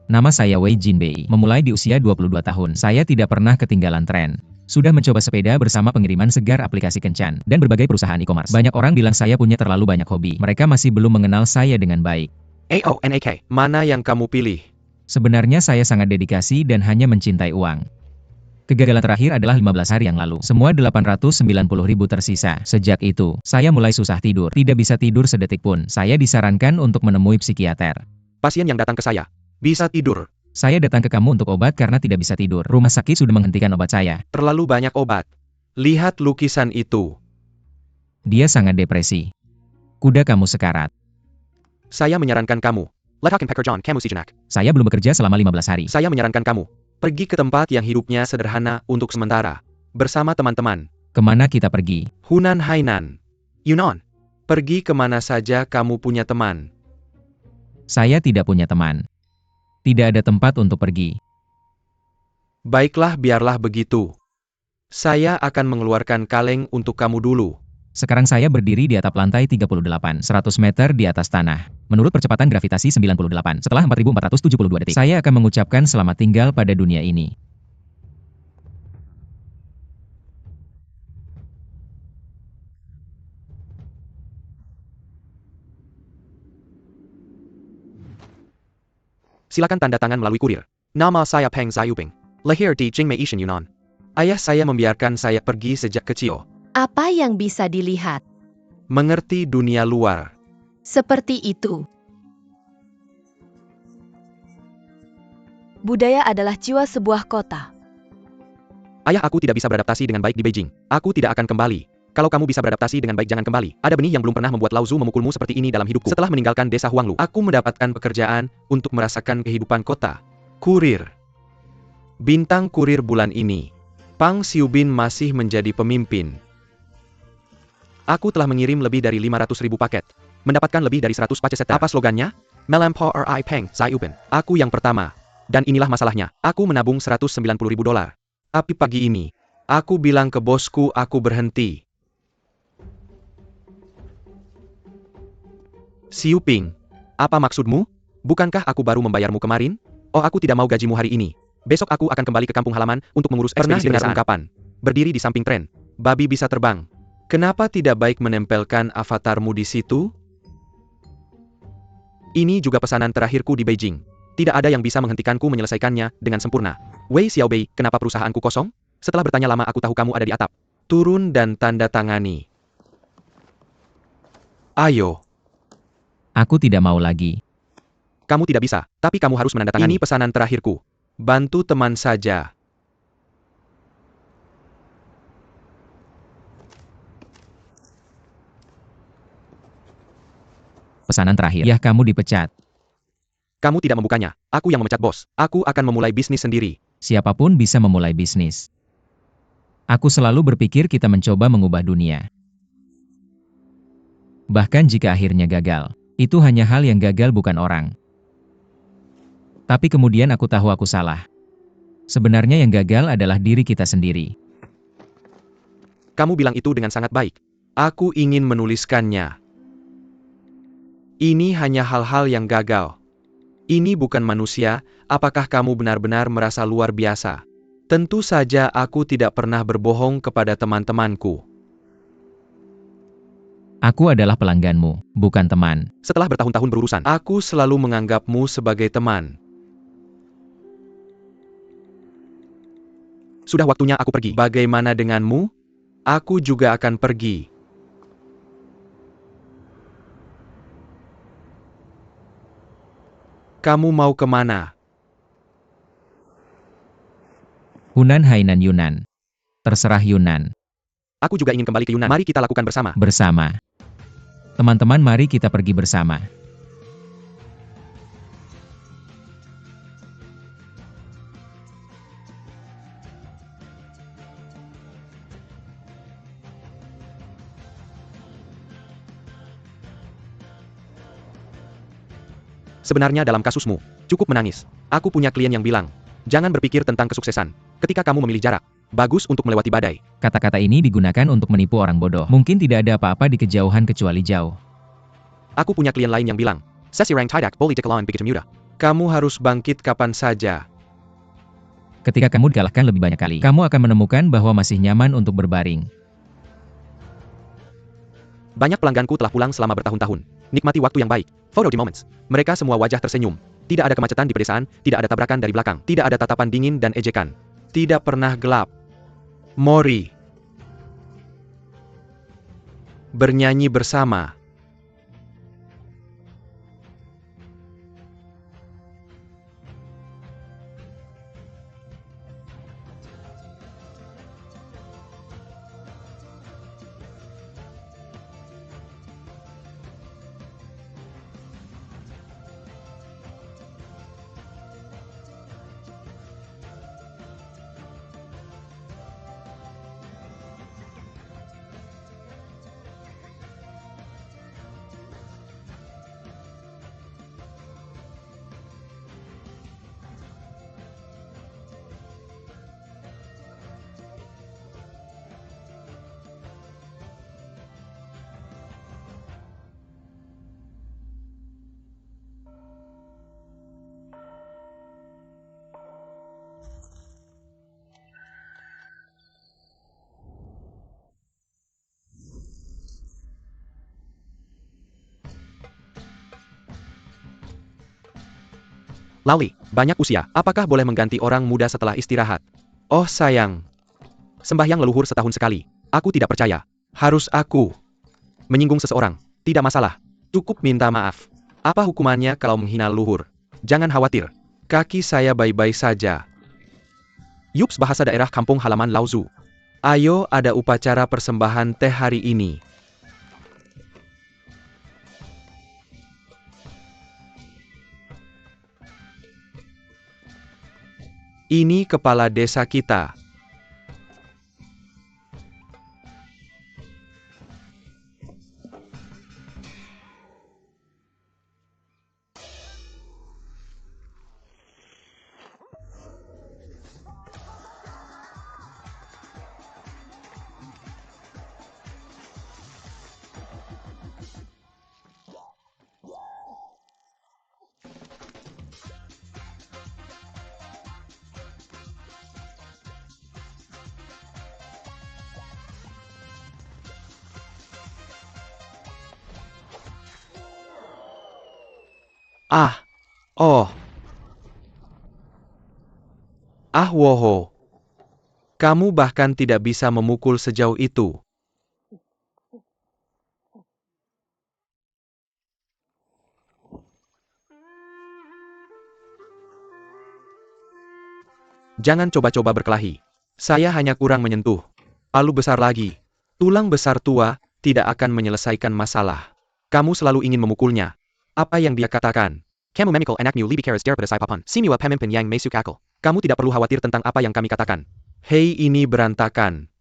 Nama saya Wei Jinbei. Memulai di usia 22 tahun, saya tidak pernah ketinggalan tren. Sudah mencoba sepeda bersama pengiriman segar aplikasi kencan, dan berbagai perusahaan e-commerce. Banyak orang bilang saya punya terlalu banyak hobi. Mereka masih belum mengenal saya dengan baik. AONAK, mana yang kamu pilih? Sebenarnya saya sangat dedikasi dan hanya mencintai uang. Kegagalan terakhir adalah 15 hari yang lalu. Semua 890.000 tersisa. Sejak itu, saya mulai susah tidur. Tidak bisa tidur sedetik pun. Saya disarankan untuk menemui psikiater. Pasien yang datang ke saya bisa tidur. Saya datang ke kamu untuk obat karena tidak bisa tidur. Rumah sakit sudah menghentikan obat saya. Terlalu banyak obat. Lihat lukisan itu. Dia sangat depresi. Kuda kamu sekarat. Saya menyarankan kamu. Letakkan pekerjaan kamu sejenak. Saya belum bekerja selama 15 hari. Saya menyarankan kamu. Pergi ke tempat yang hidupnya sederhana untuk sementara. Bersama teman-teman. Kemana kita pergi? Hunan Hainan. Yunnan. Pergi kemana saja kamu punya teman. Saya tidak punya teman. Tidak ada tempat untuk pergi. Baiklah, biarlah begitu. Saya akan mengeluarkan kaleng untuk kamu dulu. Sekarang saya berdiri di atap lantai 38, 100 meter di atas tanah. Menurut percepatan gravitasi 98, setelah 4.472 detik, saya akan mengucapkan selamat tinggal pada dunia ini. Silakan tanda tangan melalui kurir. Nama saya Peng Zayuping. Lahir di Jingmei Ishan, Yunnan. Ayah saya membiarkan saya pergi sejak kecil. Apa yang bisa dilihat? Mengerti dunia luar. Seperti itu. Budaya adalah jiwa sebuah kota. Ayah, aku tidak bisa beradaptasi dengan baik di Beijing. Aku tidak akan kembali. Kalau kamu bisa beradaptasi dengan baik, jangan kembali. Ada benih yang belum pernah membuat Lao Zu memukulmu seperti ini dalam hidupku. Setelah meninggalkan desa Huanglu, aku mendapatkan pekerjaan untuk merasakan kehidupan kota. Kurir. Bintang kurir bulan ini. Pang Xiubin masih menjadi pemimpin. Aku telah mengirim lebih dari 500.000 paket. Mendapatkan lebih dari 100 paket. Apa slogannya? Melampo Ri Peng Zayupin. Aku yang pertama. Dan inilah masalahnya. Aku menabung 190.000 dolar. Tapi pagi ini, aku bilang ke bosku aku berhenti. Xiuping, apa maksudmu? Bukankah aku baru membayarmu kemarin? Oh, aku tidak mau gajimu hari ini. Besok aku akan kembali ke kampung halaman untuk mengurus ekspedisi. Pernah dengar ungkapan, berdiri di samping tren, babi bisa terbang. Kenapa tidak baik menempelkan avatarmu di situ? Ini juga pesanan terakhirku di Beijing. Tidak ada yang bisa menghentikanku menyelesaikannya dengan sempurna. Wei Xiaobei, kenapa perusahaanku kosong? Setelah bertanya lama, aku tahu kamu ada di atap. Turun dan tanda tangani. Ayo. Aku tidak mau lagi. Kamu tidak bisa, tapi kamu harus menandatangani. Ini pesanan terakhirku. Bantu teman saja. Pesanan terakhir. Ya, kamu dipecat. Kamu tidak membukanya. Aku yang memecat bos. Aku akan memulai bisnis sendiri. Siapapun bisa memulai bisnis. Aku selalu berpikir kita mencoba mengubah dunia. Bahkan jika akhirnya gagal. Itu hanya hal yang gagal, bukan orang. Tapi kemudian aku tahu aku salah. Sebenarnya yang gagal adalah diri kita sendiri. Kamu bilang itu dengan sangat baik. Aku ingin menuliskannya. Ini hanya hal-hal yang gagal. Ini bukan manusia. Apakah kamu benar-benar merasa luar biasa? Tentu saja aku tidak pernah berbohong kepada teman-temanku. Aku adalah pelangganmu, bukan teman. Setelah bertahun-tahun berurusan, aku selalu menganggapmu sebagai teman. Sudah waktunya aku pergi. Bagaimana denganmu? Aku juga akan pergi. Kamu mau kemana? Hunan Hainan Yunnan. Terserah Yunnan. Aku juga ingin kembali ke Yunnan. Mari kita lakukan bersama. Bersama. Teman-teman, mari kita pergi bersama. Sebenarnya dalam kasusmu, cukup menangis. Aku punya klien yang bilang, jangan berpikir tentang kesuksesan ketika kamu memilih jarak. Bagus untuk melewati badai. Kata-kata ini digunakan untuk menipu orang bodoh. Mungkin tidak ada apa-apa di kejauhan kecuali jauh. Aku punya klien lain yang bilang, Sesirang tidak boleh dikelola begitu mudah. Kamu harus bangkit kapan saja. Ketika kamu dikalahkan lebih banyak kali, kamu akan menemukan bahwa masih nyaman untuk berbaring. Banyak pelangganku telah pulang selama bertahun-tahun. Nikmati waktu yang baik. Photo di moments. Mereka semua wajah tersenyum. Tidak ada kemacetan di pedesaan, tidak ada tabrakan dari belakang, tidak ada tatapan dingin dan ejekan. Tidak pernah gelap. Mori. Bernyanyi bersama. Lali, banyak usia. Apakah boleh mengganti orang muda setelah istirahat? Oh sayang. Sembahyang leluhur setahun sekali. Aku tidak percaya. Harus aku menyinggung seseorang? Tidak masalah. Cukup minta maaf. Apa hukumannya kalau menghina leluhur? Jangan khawatir. Kaki saya baik-baik saja. Yups, bahasa daerah kampung halaman Laozu. Ayo, ada upacara persembahan teh hari ini. Ini kepala desa kita. Ah, oh. Ah woho. Kamu bahkan tidak bisa memukul sejauh itu. Jangan coba-coba berkelahi. Saya hanya kurang menyentuh. Palu besar lagi. Tulang besar tua tidak akan menyelesaikan masalah. Kamu selalu ingin memukulnya. Apa yang dia katakan? Kamu memikul anak new lebih keras daripada saya papan. Simiwa pemimpin yang masuk akal. Kamu tidak perlu khawatir tentang apa yang kami katakan. Hei, ini berantakan.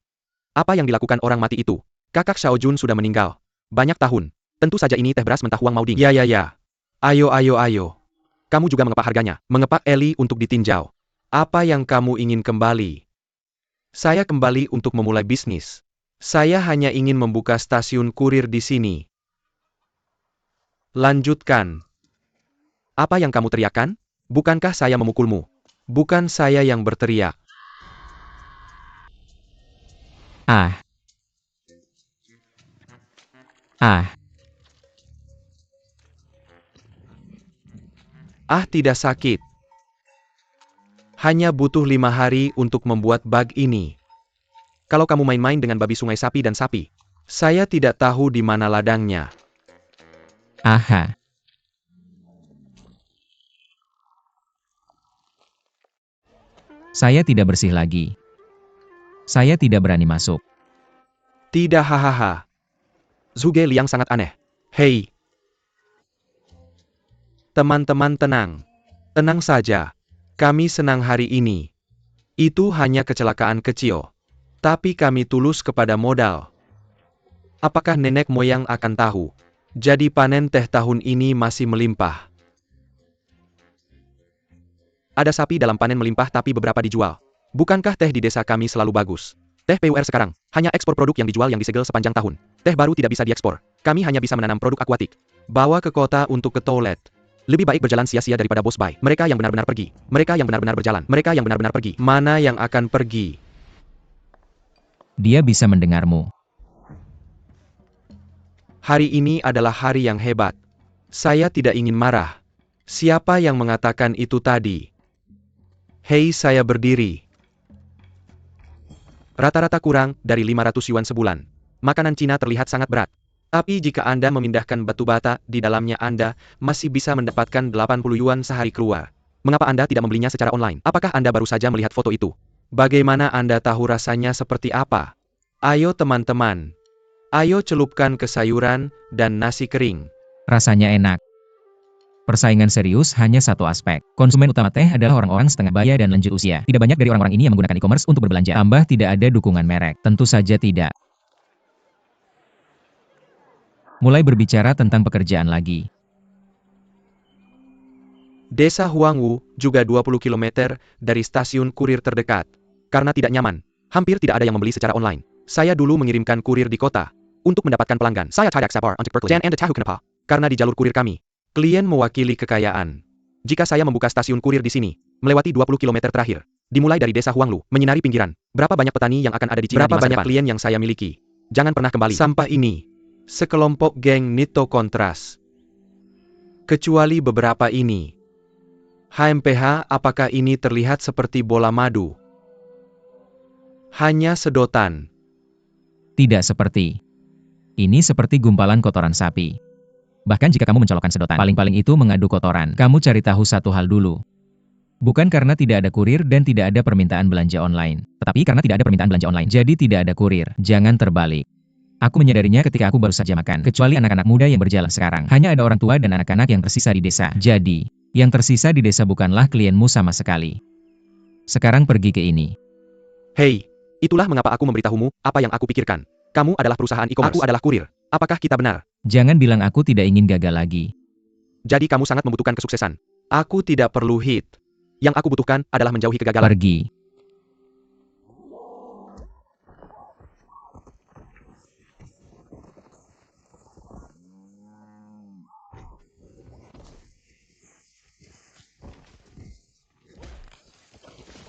Apa yang dilakukan orang mati itu? Kakak Xiao Jun sudah meninggal. Banyak tahun. Tentu saja ini teh beras mentah Huang Mauding. Ya. Ayo. Kamu juga mengepak harganya. Mengepak Eli untuk ditinjau. Apa yang kamu ingin kembali? Saya kembali untuk memulai bisnis. Saya hanya ingin membuka stasiun kurir di sini. Lanjutkan. Apa yang kamu teriakkan? Bukankah saya memukulmu? Bukan saya yang berteriak. Ah, tidak sakit. Hanya butuh 5 hari untuk membuat bug ini. Kalau kamu main-main dengan babi sungai sapi dan sapi, saya tidak tahu di mana ladangnya. aha. Saya tidak bersih lagi. Saya tidak berani masuk. Tidak, hahaha. Zhuge Liang sangat aneh. Hei. Teman-teman tenang. Tenang saja. Kami senang hari ini. Itu hanya kecelakaan kecil. Tapi kami tulus kepada modal. Apakah nenek moyang akan tahu? Jadi panen teh tahun ini masih melimpah. Ada sapi dalam panen melimpah tapi beberapa dijual. Bukankah teh di desa kami selalu bagus? Teh PUR sekarang, hanya ekspor produk yang dijual yang disegel sepanjang tahun. Teh baru tidak bisa diekspor. Kami hanya bisa menanam produk akuatik. Bawa ke kota untuk ke toilet. Lebih baik berjalan sia-sia daripada bos buy. Mereka yang benar-benar pergi. Mereka yang benar-benar berjalan. Mereka yang benar-benar pergi. Mana yang akan pergi? Dia bisa mendengarmu. Hari ini adalah hari yang hebat. Saya tidak ingin marah. Siapa yang mengatakan itu tadi? Hei, saya berdiri. Rata-rata kurang dari 500 yuan sebulan. Makanan Cina terlihat sangat berat. Tapi jika Anda memindahkan batu bata di dalamnya, Anda masih bisa mendapatkan 80 yuan sehari keluar. Mengapa Anda tidak membelinya secara online? Apakah Anda baru saja melihat foto itu? Bagaimana Anda tahu rasanya seperti apa? Ayo teman-teman. Ayo celupkan ke sayuran dan nasi kering. Rasanya enak. Persaingan serius hanya satu aspek. Konsumen utama teh adalah orang-orang setengah baya dan lanjut usia. Tidak banyak dari orang-orang ini yang menggunakan e-commerce untuk berbelanja. Tambah tidak ada dukungan merek. Tentu saja tidak. Mulai berbicara tentang pekerjaan lagi. Desa Huangwu juga 20 km dari stasiun kurir terdekat. Karena tidak nyaman, hampir tidak ada yang membeli secara online. Saya dulu mengirimkan kurir di kota untuk mendapatkan pelanggan. Saya tidak sabar untuk Berkeley dan tahu kenapa. Karena di jalur kurir kami, klien mewakili kekayaan. Jika saya membuka stasiun kurir di sini, melewati 20 km terakhir, dimulai dari desa Huanglu, menyinari pinggiran, berapa banyak petani yang akan ada di Cina di masa depan? Berapa banyak klien yang saya miliki? Jangan pernah kembali. Sampah ini. Sekelompok geng Nito Kontras. Kecuali beberapa ini. HMPH, apakah ini terlihat seperti bola madu? Hanya sedotan. Tidak seperti. Ini seperti gumpalan kotoran sapi. Bahkan jika kamu mencolokkan sedotan, paling-paling itu mengadu kotoran. Kamu cari tahu satu hal dulu. Bukan karena tidak ada kurir dan tidak ada permintaan belanja online. Tetapi karena tidak ada permintaan belanja online, jadi tidak ada kurir. Jangan terbalik. Aku menyadarinya ketika aku baru saja makan. Kecuali anak-anak muda yang berjalan sekarang. Hanya ada orang tua dan anak-anak yang tersisa di desa. Jadi, yang tersisa di desa bukanlah klienmu sama sekali. Sekarang pergi ke ini. Hei, itulah mengapa aku memberitahumu apa yang aku pikirkan. Kamu adalah perusahaan e-commerce. Aku adalah kurir. Apakah kita benar? Jangan bilang aku tidak ingin gagal lagi. Jadi kamu sangat membutuhkan kesuksesan. Aku tidak perlu hit. Yang aku butuhkan adalah menjauhi kegagalan. Pergi.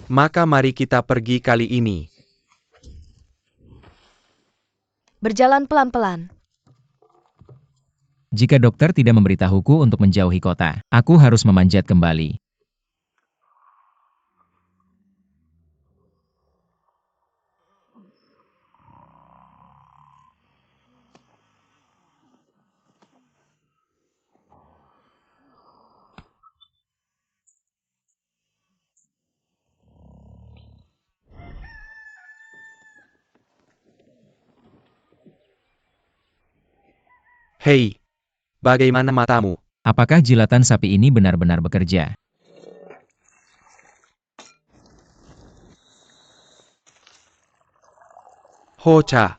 Maka mari kita pergi kali ini. Berjalan pelan-pelan. Jika dokter tidak memberitahuku untuk menjauhi kota, aku harus memanjat kembali. Hei, bagaimana matamu? Apakah jilatan sapi ini benar-benar bekerja? Hoca.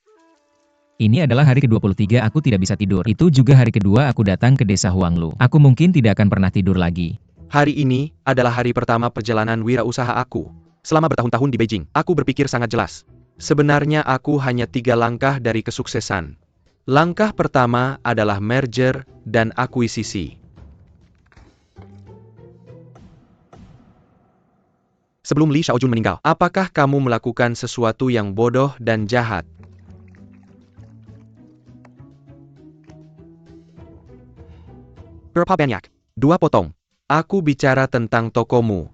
Ini adalah hari ke-23 aku tidak bisa tidur. Itu juga hari kedua aku datang ke desa Huanglu. Aku mungkin tidak akan pernah tidur lagi. Hari ini adalah hari pertama perjalanan wirausaha aku. Selama bertahun-tahun di Beijing, aku berpikir sangat jelas. Sebenarnya aku hanya 3 langkah dari kesuksesan. Langkah pertama adalah merger dan akuisisi. Sebelum Li Xiaojun meninggal, apakah kamu melakukan sesuatu yang bodoh dan jahat? Berapa banyak? 2 potong. Aku bicara tentang tokomu.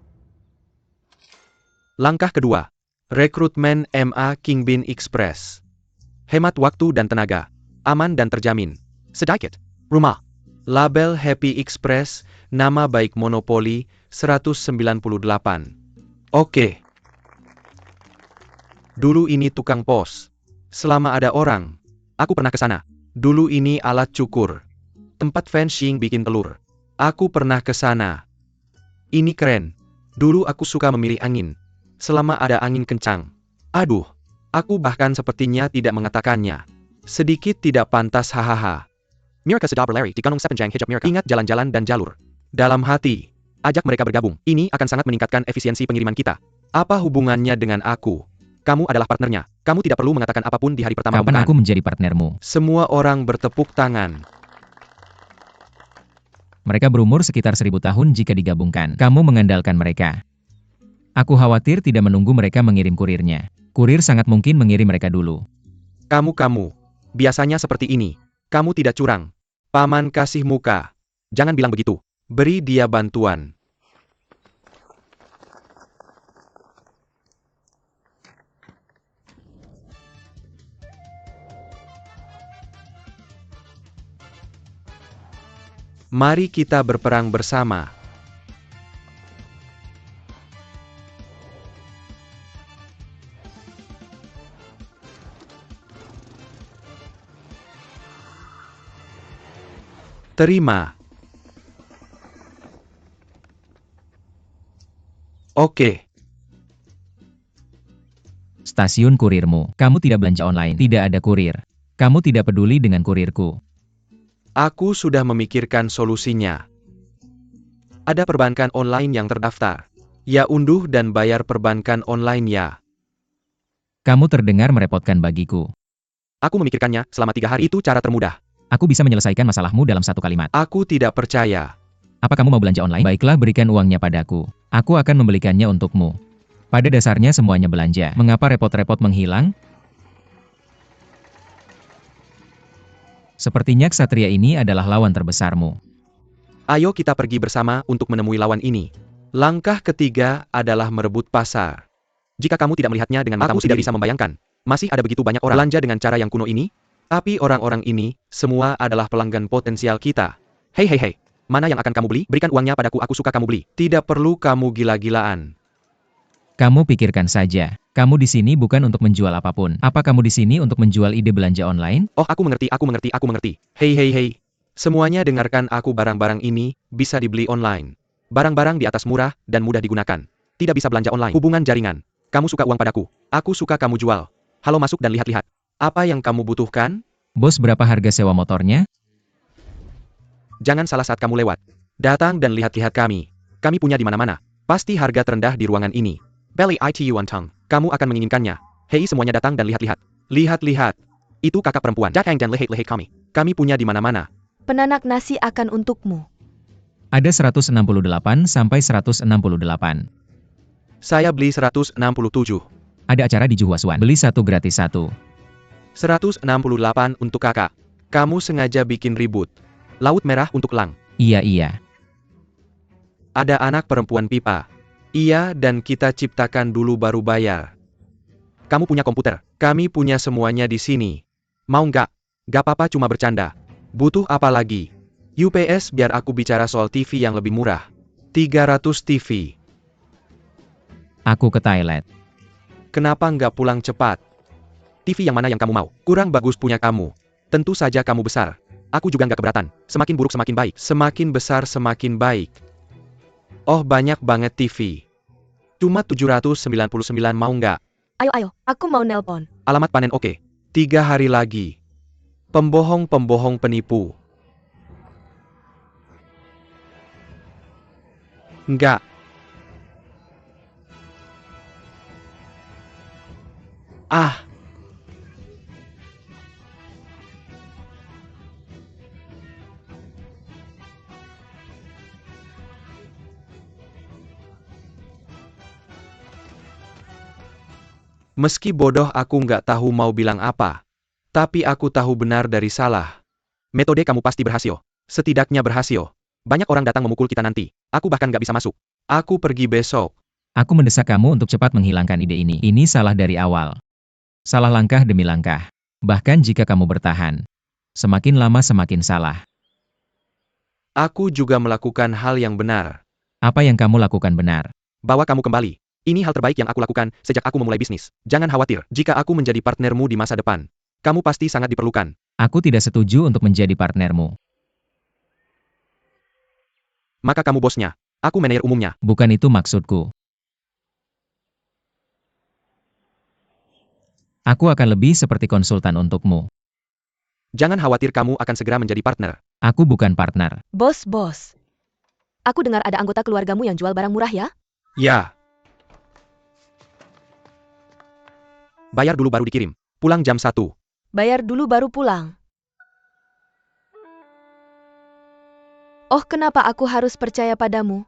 Langkah kedua. Rekrutmen MA Kingbin Express. Hemat waktu dan tenaga. Aman dan terjamin. Sedikit. Rumah. Label Happy Express, nama baik monopoli, 198. Oke. Dulu ini tukang pos. Selama ada orang. Aku pernah ke sana. Dulu ini alat cukur. Tempat fencing bikin telur. Aku pernah ke sana. Ini keren. Dulu aku suka memilih angin. Selama ada angin kencang. Aduh. Aku bahkan sepertinya tidak mengatakannya. Sedikit tidak pantas hahaha. Mereka sedang berlari di Gunung Sepenjang Hijab mereka. Ingat jalan-jalan dan jalur. Dalam hati. Ajak mereka bergabung. Ini akan sangat meningkatkan efisiensi pengiriman kita. Apa hubungannya dengan aku? Kamu adalah partnernya. Kamu tidak perlu mengatakan apapun di hari pertama. Kapan aku menjadi partnermu? Semua orang bertepuk tangan. Mereka berumur sekitar 1000 tahun jika digabungkan. Kamu mengandalkan mereka. Aku khawatir tidak menunggu mereka mengirim kurirnya. Kurir sangat mungkin mengirim mereka dulu. Kamu. Biasanya seperti ini. Kamu tidak curang. Paman kasih muka. Jangan bilang begitu. Beri dia bantuan. Mari kita berperang bersama. Terima. Oke. Stasiun kurirmu. Kamu tidak belanja online. Tidak ada kurir. Kamu tidak peduli dengan kurirku. Aku sudah memikirkan solusinya. Ada perbankan online yang terdaftar. Ya, unduh dan bayar perbankan online ya. Kamu terdengar merepotkan bagiku. Aku memikirkannya selama 3 hari. Itu cara termudah. Aku bisa menyelesaikan masalahmu dalam satu kalimat. Aku tidak percaya. Apa kamu mau belanja online? Baiklah, berikan uangnya padaku. Aku akan membelikannya untukmu. Pada dasarnya semuanya belanja. Mengapa repot-repot menghilang? Sepertinya ksatria ini adalah lawan terbesarmu. Ayo kita pergi bersama untuk menemui lawan ini. Langkah ketiga adalah merebut pasar. Jika kamu tidak melihatnya dengan matamu sendiri, tidak bisa membayangkan. Masih ada begitu banyak orang belanja dengan cara yang kuno ini. Tapi orang-orang ini, semua adalah pelanggan potensial kita. Hei. Mana yang akan kamu beli? Berikan uangnya padaku, aku suka kamu beli. Tidak perlu kamu gila-gilaan. Kamu pikirkan saja. Kamu di sini bukan untuk menjual apapun. Apa kamu di sini untuk menjual ide belanja online? Oh, aku mengerti. Hei. Semuanya dengarkan aku, barang-barang ini bisa dibeli online. Barang-barang di atas murah dan mudah digunakan. Tidak bisa belanja online. Hubungan jaringan. Kamu suka uang padaku. Aku suka kamu jual. Halo, masuk dan lihat-lihat. Apa yang kamu butuhkan? Bos, berapa harga sewa motornya? Jangan salah saat kamu lewat. Datang dan lihat-lihat kami. Kami punya di mana-mana. Pasti harga terendah di ruangan ini. Belly itu Tong. Kamu akan menginginkannya. Hei, semuanya datang dan lihat-lihat. Lihat-lihat. Itu kakak perempuan. Datang dan lihat-lihat kami. Kami punya di mana-mana. Penanak nasi akan untukmu. Ada 168 sampai 168. Saya beli 167. Ada acara di Juhuasuan. Beli satu gratis satu. 168 untuk kakak. Kamu sengaja bikin ribut. Laut merah untuk Lang. Iya. Ada anak perempuan pipa. Iya, dan kita ciptakan dulu baru bayar. Kamu punya komputer. Kami punya semuanya di sini. Mau nggak? Gak apa-apa, cuma bercanda. Butuh apa lagi? UPS, biar aku bicara soal TV yang lebih murah. 300 TV. Aku ke toilet. Kenapa nggak pulang cepat? TV yang mana yang kamu mau? Kurang bagus punya kamu. Tentu saja kamu besar. Aku juga nggak keberatan. Semakin buruk semakin baik. Semakin besar semakin baik. Oh, banyak banget TV. Cuma 799, mau nggak? Ayo, aku mau nelpon. Alamat panen oke. 3 hari lagi. Pembohong penipu. Nggak. Ah. Meski bodoh, aku nggak tahu mau bilang apa. Tapi aku tahu benar dari salah. Metode kamu pasti berhasil. Setidaknya berhasil. Banyak orang datang memukul kita nanti. Aku bahkan nggak bisa masuk. Aku pergi besok. Aku mendesak kamu untuk cepat menghilangkan ide ini. Ini salah dari awal. Salah langkah demi langkah. Bahkan jika kamu bertahan. Semakin lama semakin salah. Aku juga melakukan hal yang benar. Apa yang kamu lakukan benar? Bawa kamu kembali. Ini hal terbaik yang aku lakukan sejak aku memulai bisnis. Jangan khawatir, jika aku menjadi partnermu di masa depan. Kamu pasti sangat diperlukan. Aku tidak setuju untuk menjadi partnermu. Maka kamu bosnya. Aku manajer umumnya. Bukan itu maksudku. Aku akan lebih seperti konsultan untukmu. Jangan khawatir, kamu akan segera menjadi partner. Aku bukan partner. Bos. Aku dengar ada anggota keluargamu yang jual barang murah ya? Ya. Bayar dulu baru dikirim. Pulang jam 1. Bayar dulu baru pulang. Oh, kenapa aku harus percaya padamu?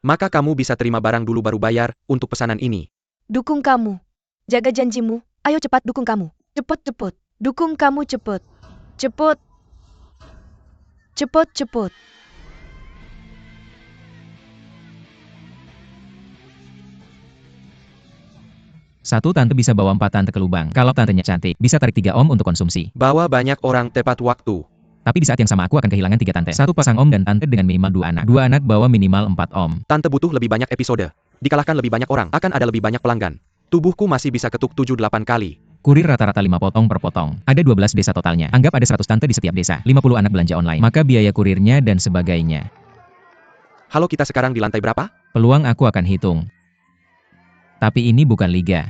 Maka kamu bisa terima barang dulu baru bayar untuk pesanan ini. Dukung kamu. Jaga janjimu. Ayo cepat dukung kamu. Cepet. Dukung kamu cepet. Cepet. Cepet. Satu tante bisa bawa 4 tante ke lubang. Kalau tantenya cantik, bisa tarik 3 om untuk konsumsi. Bawa banyak orang tepat waktu. Tapi di saat yang sama aku akan kehilangan 3 tante. Satu pasang om dan tante dengan minimal 2 anak. 2 anak bawa minimal 4 om. Tante butuh lebih banyak episode. Dikalahkan lebih banyak orang, akan ada lebih banyak pelanggan. Tubuhku masih bisa ketuk 7-8 kali. Kurir rata-rata 5 potong per potong. Ada 12 desa totalnya. Anggap ada 100 tante di setiap desa. 50 anak belanja online. Maka biaya kurirnya dan sebagainya. Halo, kita sekarang di lantai berapa? Peluang aku akan hitung. Tapi ini bukan liga.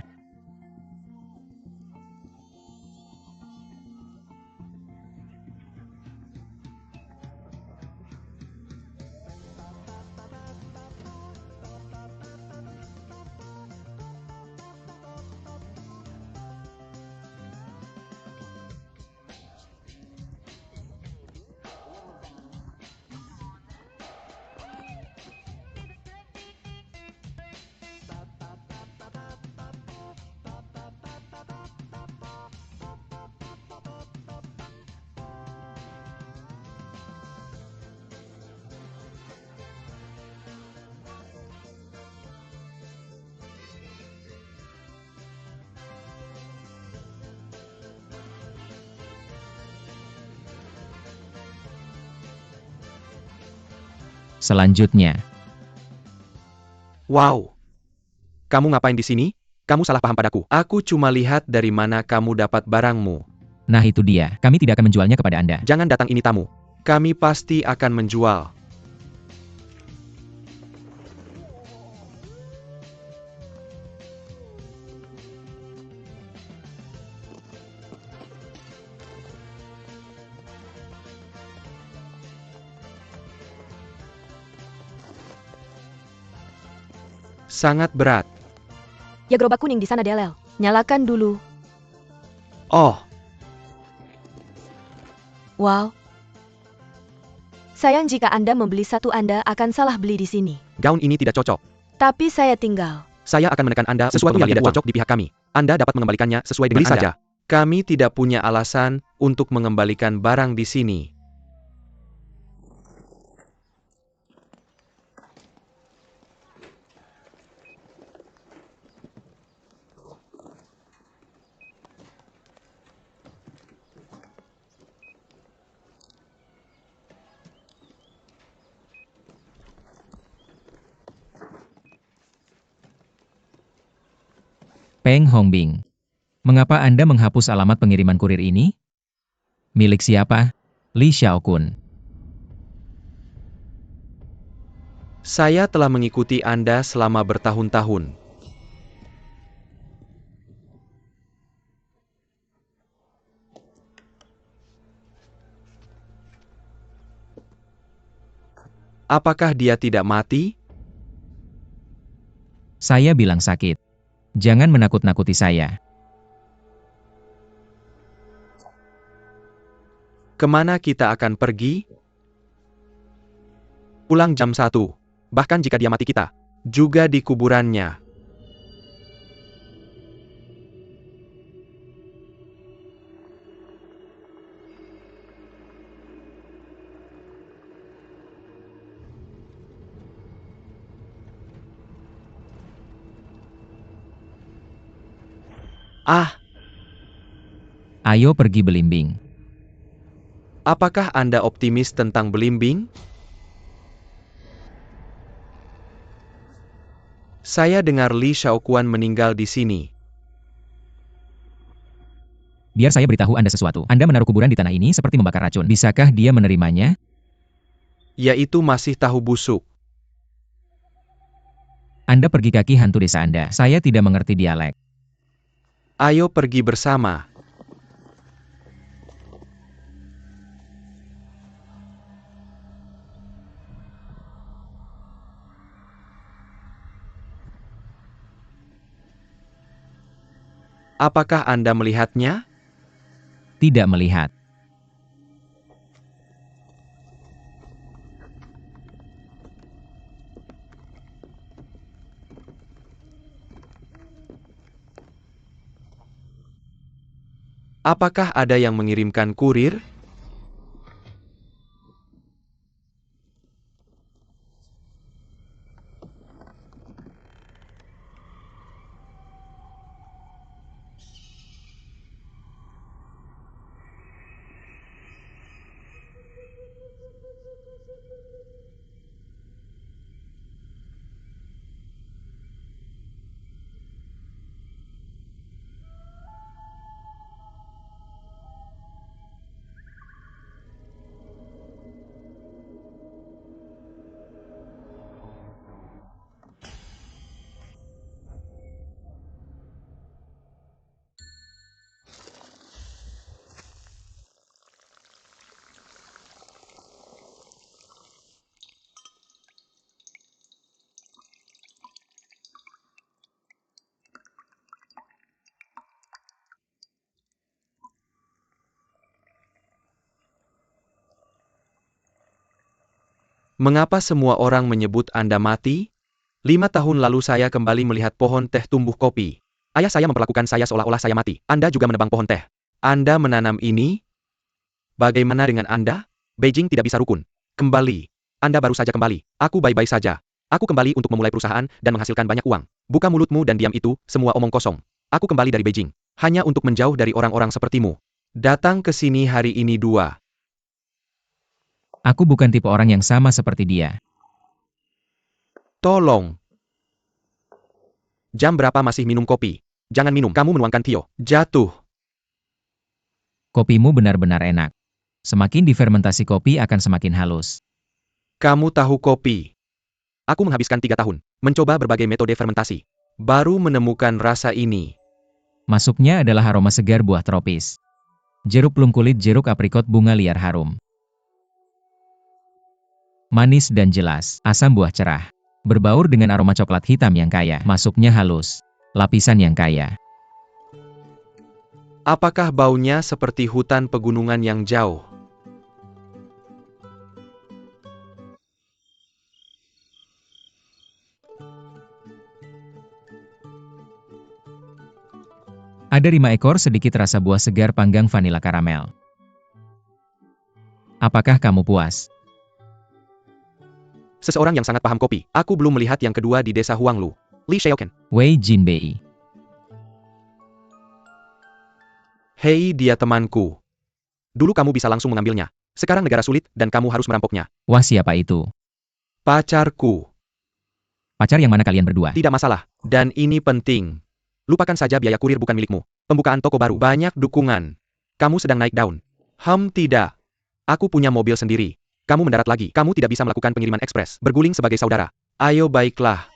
Selanjutnya, Wow. Kamu ngapain di sini? Kamu salah paham padaku. Aku cuma lihat dari mana kamu dapat barangmu. nah itu dia. Kami tidak akan menjualnya kepada Anda. Jangan datang ini tamu. Kami pasti akan menjual. Sangat berat. Ya gerobak kuning di sana Delel. Nyalakan dulu. Oh, Wow. Sayang jika Anda membeli satu Anda akan salah beli di sini. gaun ini tidak cocok. Tapi saya tinggal. Saya akan menekan Anda sesuatu yang tidak cocok di pihak kami. Anda dapat mengembalikannya sesuai dengan Anda. Saja. Kami tidak punya alasan untuk mengembalikan barang di sini. Peng Hongbing. Mengapa Anda menghapus alamat pengiriman kurir ini? Milik siapa? Li Xiaokun. Saya telah mengikuti Anda selama bertahun-tahun. Apakah dia tidak mati? Saya bilang sakit. Jangan menakut-nakuti saya. Kemana kita akan pergi? Pulang jam 1. Bahkan jika dia mati kita. Juga di kuburannya. Ah, Ayo pergi belimbing. apakah Anda optimis tentang belimbing? Saya dengar Li Xiaokuan meninggal di sini. Biar saya beritahu Anda sesuatu. Anda menaruh kuburan di tanah ini seperti membakar racun. Bisakah dia menerimanya? Yaitu masih tahu busuk. Anda pergi kaki hantu desa Anda. Saya tidak mengerti dialek. Ayo pergi bersama. Apakah Anda melihatnya? Tidak melihat. Apakah ada yang mengirimkan kurir? Mengapa semua orang menyebut Anda mati? 5 tahun lalu saya kembali melihat pohon teh tumbuh kopi. Ayah saya memperlakukan saya seolah-olah saya mati. Anda juga menebang pohon teh. Anda menanam ini? Bagaimana dengan Anda? Beijing tidak bisa rukun. Kembali. Anda baru saja kembali. Aku baik-baik saja. Aku kembali untuk memulai perusahaan dan menghasilkan banyak uang. Buka mulutmu dan diam itu, semua omong kosong. Aku kembali dari Beijing. Hanya untuk menjauh dari orang-orang sepertimu. Datang ke sini hari ini 2. Aku bukan tipe orang yang sama seperti dia. Tolong. Jam berapa masih minum kopi? Jangan minum, kamu menuangkan Tio. Jatuh. Kopimu benar-benar enak. Semakin difermentasi kopi akan semakin halus. Kamu tahu kopi. Aku menghabiskan 3 tahun, mencoba berbagai metode fermentasi. Baru menemukan rasa ini. Masuknya adalah aroma segar buah tropis. Jeruk plum kulit jeruk aprikot bunga liar harum. Manis dan jelas, asam buah cerah. Berbaur dengan aroma coklat hitam yang kaya, masuknya halus. Lapisan yang kaya. Apakah baunya seperti hutan pegunungan yang jauh? Ada 5 ekor sedikit rasa buah segar panggang vanila karamel. Apakah kamu puas? Seseorang yang sangat paham kopi. Aku belum melihat yang kedua di desa Huanglu. Li Xiaoken. Wei Jinbei. Hei, dia temanku. Dulu kamu bisa langsung mengambilnya. Sekarang negara sulit dan kamu harus merampoknya. Wah, siapa itu? Pacarku. Pacar yang mana kalian berdua? Tidak masalah. Dan ini penting. Lupakan saja biaya kurir bukan milikmu. Pembukaan toko baru. Banyak dukungan. Kamu sedang naik daun. Tidak. Aku punya mobil sendiri. Kamu mendarat lagi. Kamu tidak bisa melakukan pengiriman ekspres. Berguling sebagai saudara. Ayo baiklah.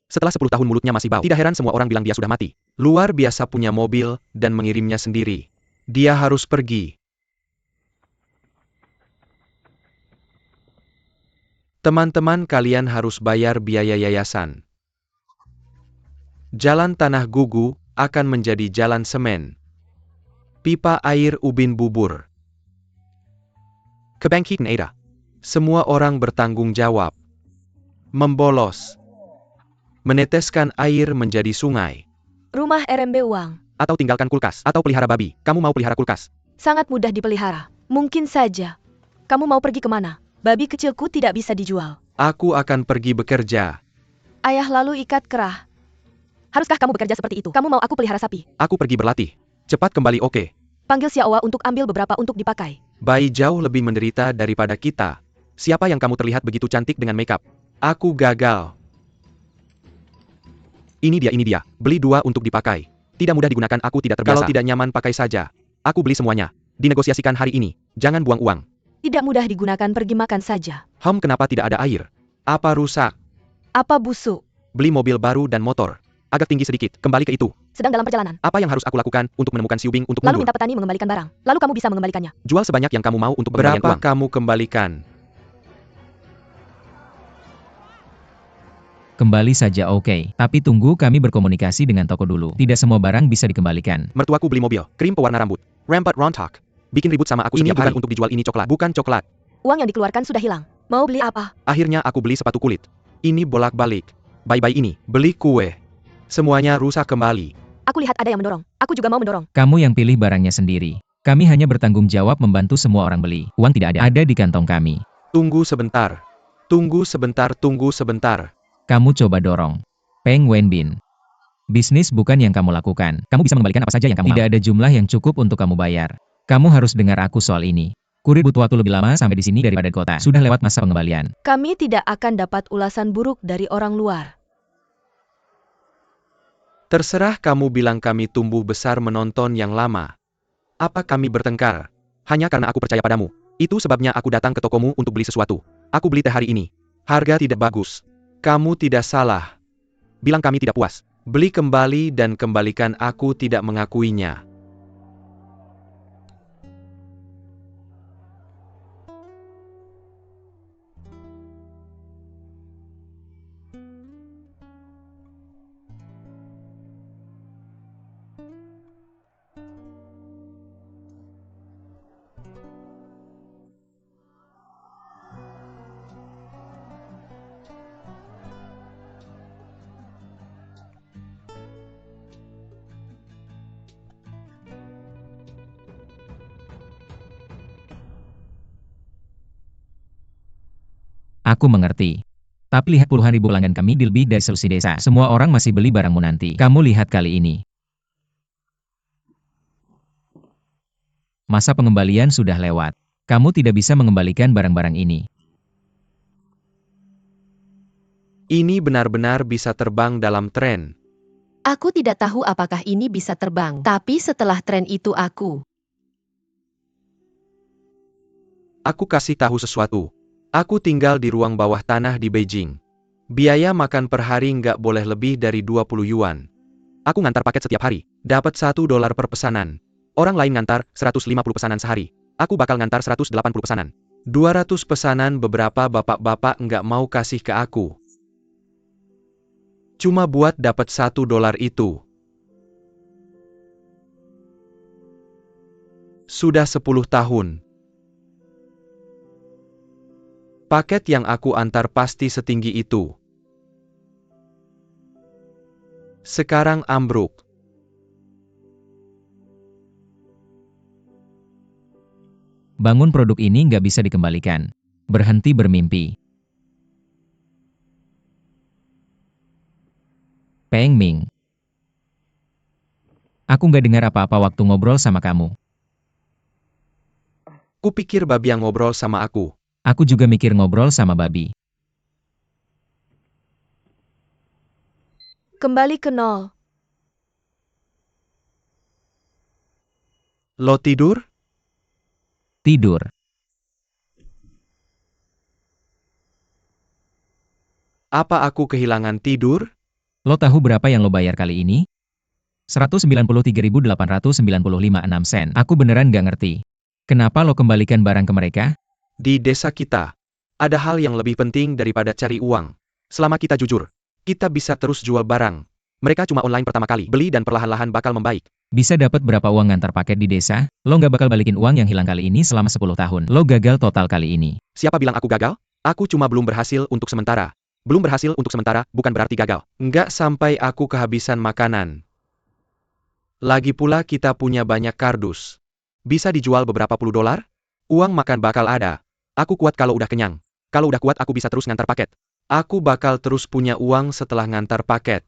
Setelah 10 tahun mulutnya masih bau. Tidak heran semua orang bilang dia sudah mati. Luar biasa punya mobil dan mengirimnya sendiri. Dia harus pergi. Teman-teman kalian harus bayar biaya yayasan. Jalan tanah Gugu akan menjadi jalan semen. Pipa air ubin bubur. Kebangkitan Ada. Semua orang bertanggung jawab. Membolos. Meneteskan air menjadi sungai. Rumah RMB uang. Atau tinggalkan kulkas. Atau pelihara babi. Kamu mau pelihara kulkas? Sangat mudah dipelihara. Mungkin saja. Kamu mau pergi kemana? Babi kecilku tidak bisa dijual. Aku akan pergi bekerja. Ayah lalu ikat kerah. Haruskah kamu bekerja seperti itu? Kamu mau aku pelihara sapi? Aku pergi berlatih. Cepat kembali oke. Panggil Xiaowa untuk ambil beberapa untuk dipakai. Bai jauh lebih menderita daripada kita. Siapa yang kamu terlihat begitu cantik dengan makeup? Aku gagal. Ini dia. Beli 2 untuk dipakai. Tidak mudah digunakan, aku tidak terbiasa. Kalau tidak nyaman pakai saja. Aku beli semuanya. Dinegosiasikan hari ini. Jangan buang uang. Tidak mudah digunakan, pergi makan saja. Kenapa tidak ada air? Apa rusak? Apa busuk? Beli mobil baru dan motor. Agak tinggi sedikit, kembali ke itu. Sedang dalam perjalanan. Apa yang harus aku lakukan untuk menemukan Xiu Bing untuk Lalu mundur? minta petani mengembalikan barang. Lalu kamu bisa mengembalikannya. Jual sebanyak yang kamu mau untuk pengembalian uang. Berapa kamu kembalikan? Kembali saja oke. Tapi tunggu kami berkomunikasi dengan toko dulu. Tidak semua barang bisa dikembalikan. Mertuaku beli mobil, krim pewarna rambut. Rampart Rontok. Bikin ribut sama aku Ini setiap hari untuk dijual ini coklat. Bukan coklat. Uang yang dikeluarkan sudah hilang. Mau beli apa? Akhirnya aku beli sepatu kulit. Ini bolak-balik. Bye-bye ini. Beli kue. Semuanya rusak kembali. Aku lihat ada yang mendorong. Aku juga mau mendorong. Kamu yang pilih barangnya sendiri. Kami hanya bertanggung jawab membantu semua orang beli. Uang tidak ada di kantong kami. Tunggu sebentar. Tunggu sebentar, tunggu sebentar. Kamu coba dorong. Peng Wenbin. Bisnis bukan yang kamu lakukan. Kamu bisa mengembalikan apa saja yang kamu mau. Tidak ada jumlah yang cukup untuk kamu bayar. Kamu harus dengar aku soal ini. Kurir butuh waktu lebih lama sampai di sini daripada di kota. Sudah lewat masa pengembalian. Kami tidak akan dapat ulasan buruk dari orang luar. Terserah kamu bilang kami tumbuh besar menonton yang lama. Apa kami bertengkar? Hanya karena aku percaya padamu. Itu sebabnya aku datang ke tokomu untuk beli sesuatu. Aku beli teh hari ini. Harga tidak bagus. Kamu tidak salah. Bilang kami tidak puas. Beli kembali dan kembalikan, aku tidak mengakuinya. Aku mengerti. Tapi lihat puluhan ribu pelanggan kami di lebih dari seluruh desa. Semua orang masih beli barangmu nanti. Kamu lihat kali ini. Masa pengembalian sudah lewat. Kamu tidak bisa mengembalikan barang-barang ini. Ini benar-benar bisa terbang dalam tren. Aku tidak tahu apakah ini bisa terbang, tapi setelah tren itu Aku kasih tahu sesuatu. Aku tinggal di ruang bawah tanah di Beijing. Biaya makan per hari nggak boleh lebih dari 20 yuan. Aku ngantar paket setiap hari. Dapat $1 per pesanan. Orang lain ngantar 150 pesanan sehari. Aku bakal ngantar 180 pesanan. 200 pesanan, beberapa bapak-bapak nggak mau kasih ke aku. Cuma buat dapat $1 itu. Sudah 10 tahun. Paket yang aku antar pasti setinggi itu. Sekarang ambruk. Bangun produk ini nggak bisa dikembalikan. Berhenti bermimpi. Peng Ming. Aku nggak dengar apa-apa waktu ngobrol sama kamu. Kupikir babi yang ngobrol sama aku. Aku juga mikir ngobrol sama babi. Kembali ke nol. Lo tidur? Tidur. Apa aku kehilangan tidur? Lo tahu berapa yang lo bayar kali ini? 193.895,6 sen. Aku beneran nggak ngerti. Kenapa lo kembalikan barang ke mereka? Di desa kita, ada hal yang lebih penting daripada cari uang. Selama kita jujur, kita bisa terus jual barang. Mereka cuma online pertama kali, beli dan perlahan-lahan bakal membaik. Bisa dapat berapa uang ngantar paket di desa? Lo nggak bakal balikin uang yang hilang kali ini selama 10 tahun. Lo gagal total kali ini. Siapa bilang aku gagal? Aku cuma belum berhasil untuk sementara. Belum berhasil untuk sementara, bukan berarti gagal. Nggak sampai aku kehabisan makanan. Lagi pula kita punya banyak kardus. Bisa dijual beberapa puluh dolar? Uang makan bakal ada. Aku kuat kalau udah kenyang. Kalau udah kuat aku bisa terus ngantar paket. Aku bakal terus punya uang setelah ngantar paket.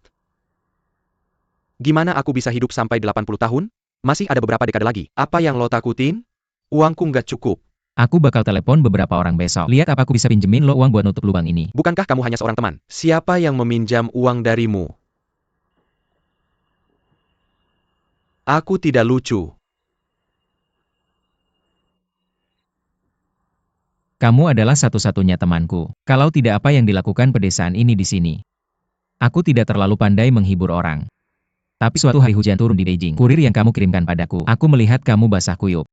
Gimana aku bisa hidup sampai 80 tahun? Masih ada beberapa dekade lagi. Apa yang lo takutin? Uangku nggak cukup. Aku bakal telepon beberapa orang besok. Lihat apa aku bisa pinjemin lo uang buat nutup lubang ini. Bukankah kamu hanya seorang teman? Siapa yang meminjam uang darimu? Aku tidak lucu. Kamu adalah satu-satunya temanku. Kalau tidak, apa yang dilakukan pedesaan ini di sini? Aku tidak terlalu pandai menghibur orang. Tapi suatu hari hujan turun di Beijing. Kurir yang kamu kirimkan padaku. Aku melihat kamu basah kuyup.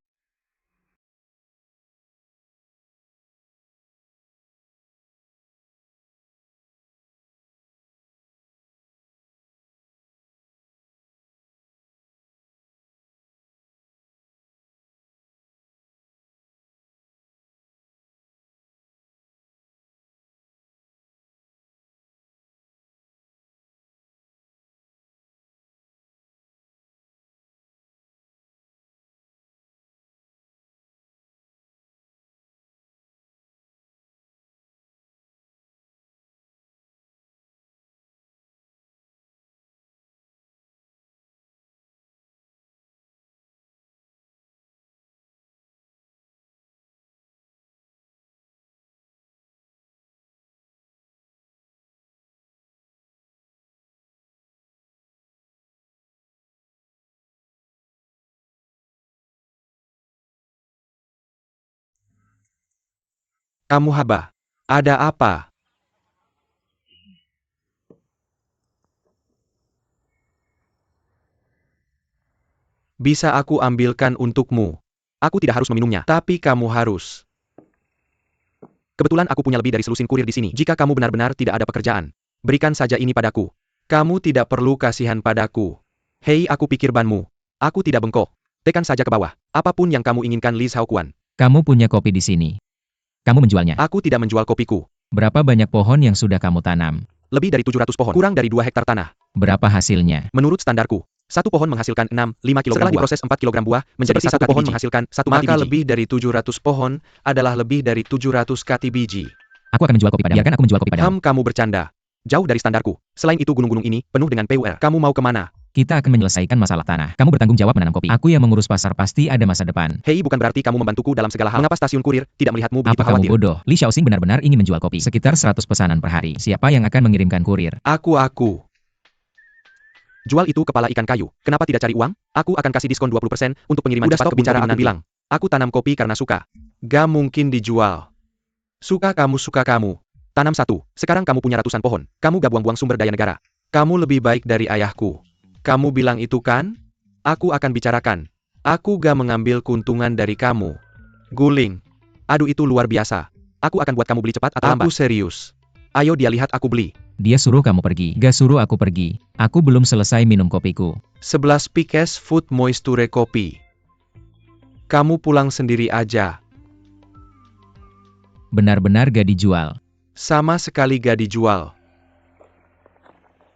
Kamu Haba. Ada apa? Bisa aku ambilkan untukmu. Aku tidak harus meminumnya, tapi kamu harus. Kebetulan aku punya lebih dari selusin kurir di sini. Jika kamu benar-benar tidak ada pekerjaan, berikan saja ini padaku. Kamu tidak perlu kasihan padaku. Hei, aku pikir banmu. Aku tidak bengkok. Tekan saja ke bawah. Apapun yang kamu inginkan, Li Shaoquan. Kamu punya kopi di sini. Kamu menjualnya. Aku tidak menjual kopiku. Berapa banyak pohon yang sudah kamu tanam? Lebih dari 700 pohon. Kurang dari 2 hektar tanah. Berapa hasilnya? Menurut standarku, satu pohon menghasilkan 6-5 kilogram Setelah buah. Diproses 4 kilogram buah, menjadi Seperti satu satu pohon biji. menghasilkan 1 Maka kati biji. lebih dari 700 pohon adalah lebih dari 700 kati biji. Aku akan menjual kopi padamu. Biarkan aku menjual kopi padamu. Kamu bercanda. Jauh dari standarku. Selain itu gunung-gunung ini penuh dengan PUR. Kamu mau kemana? Kita akan menyelesaikan masalah tanah. Kamu bertanggung jawab menanam kopi. Aku yang mengurus pasar pasti ada masa depan. Hei, bukan berarti kamu membantuku dalam segala hal. Mengapa stasiun kurir tidak melihatmu begitu Apa kamu khawatir? bodoh? Li Xiaoxing benar-benar ingin menjual kopi. Sekitar 100 pesanan per hari. Siapa yang akan mengirimkan kurir? Aku. Jual itu kepala ikan kayu. Kenapa tidak cari uang? Aku akan kasih diskon 20% untuk pengiriman Udah cepat stop ke bicara. bicara, Aku bilang. Aku tanam kopi karena suka. Gak mungkin dijual. Suka kamu. Tanam satu. Sekarang kamu punya ratusan pohon. Kamu gak buang-buang sumber daya negara. Kamu lebih baik dari ayahku. Kamu bilang itu kan? Aku akan bicarakan. Aku gak mengambil keuntungan dari kamu. Guling. Aduh, itu luar biasa. Aku akan buat kamu beli cepat atau lambat. Aku serius. Ayo dia lihat aku beli. Dia suruh kamu pergi. Gak suruh aku pergi. Aku belum selesai minum kopiku. 11 pikes food moisture kopi. Kamu pulang sendiri aja. Benar-benar gak dijual. Sama sekali gak dijual.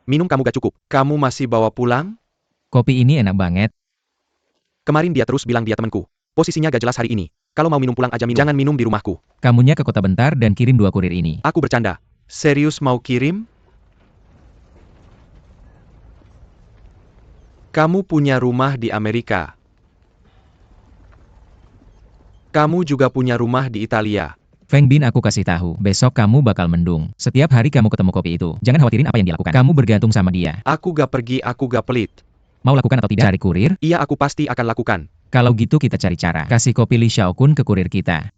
Minum kamu gak cukup. Kamu masih bawa pulang? Kopi ini enak banget. Kemarin dia terus bilang dia temanku. Posisinya gak jelas hari ini. Kalau mau minum pulang aja minum. Jangan minum di rumahku. Kamunya ke kota bentar dan kirim 2 kurir ini. Aku bercanda. Serius mau kirim? Kamu punya rumah di Amerika. Kamu juga punya rumah di Italia. Feng Bin, aku kasih tahu, besok kamu bakal mendung. Setiap hari kamu ketemu kopi itu. Jangan khawatirin apa yang dia lakukan. Kamu bergantung sama dia. Aku gak pergi, aku gak pelit. Mau lakukan atau tidak? Cari kurir? Iya, aku pasti akan lakukan. Kalau gitu kita cari cara. Kasih kopi Li Xiaokun ke kurir kita.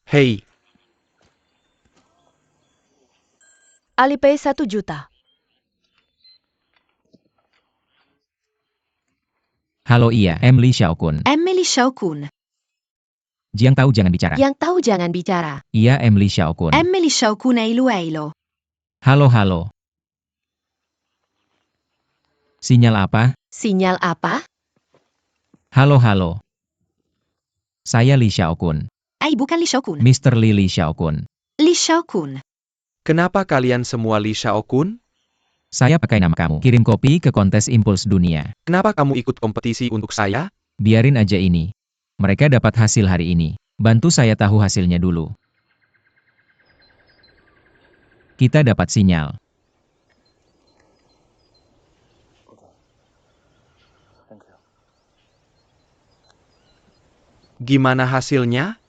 Hei, Alipay 1 juta. Halo, iya, Li Xiaokun. Emily Shaokun. Jiang tahu jangan bicara. Yang tahu jangan bicara. Iya, Li Xiaokun. Emily Shaokun Eilu. Halo. Sinyal apa? Sinyal apa? Halo. Saya Li Xiaokun. Bukan Li Shaokun. Mr. Li Xiaokun. Li Shaokun. kenapa kalian semua Li Xiaokun? Saya pakai nama kamu. Kirim kopi ke kontes Impuls Dunia. Kenapa kamu ikut kompetisi untuk saya? Biarin aja ini. Mereka dapat hasil hari ini. Bantu saya tahu hasilnya dulu. Kita dapat sinyal. Gimana hasilnya?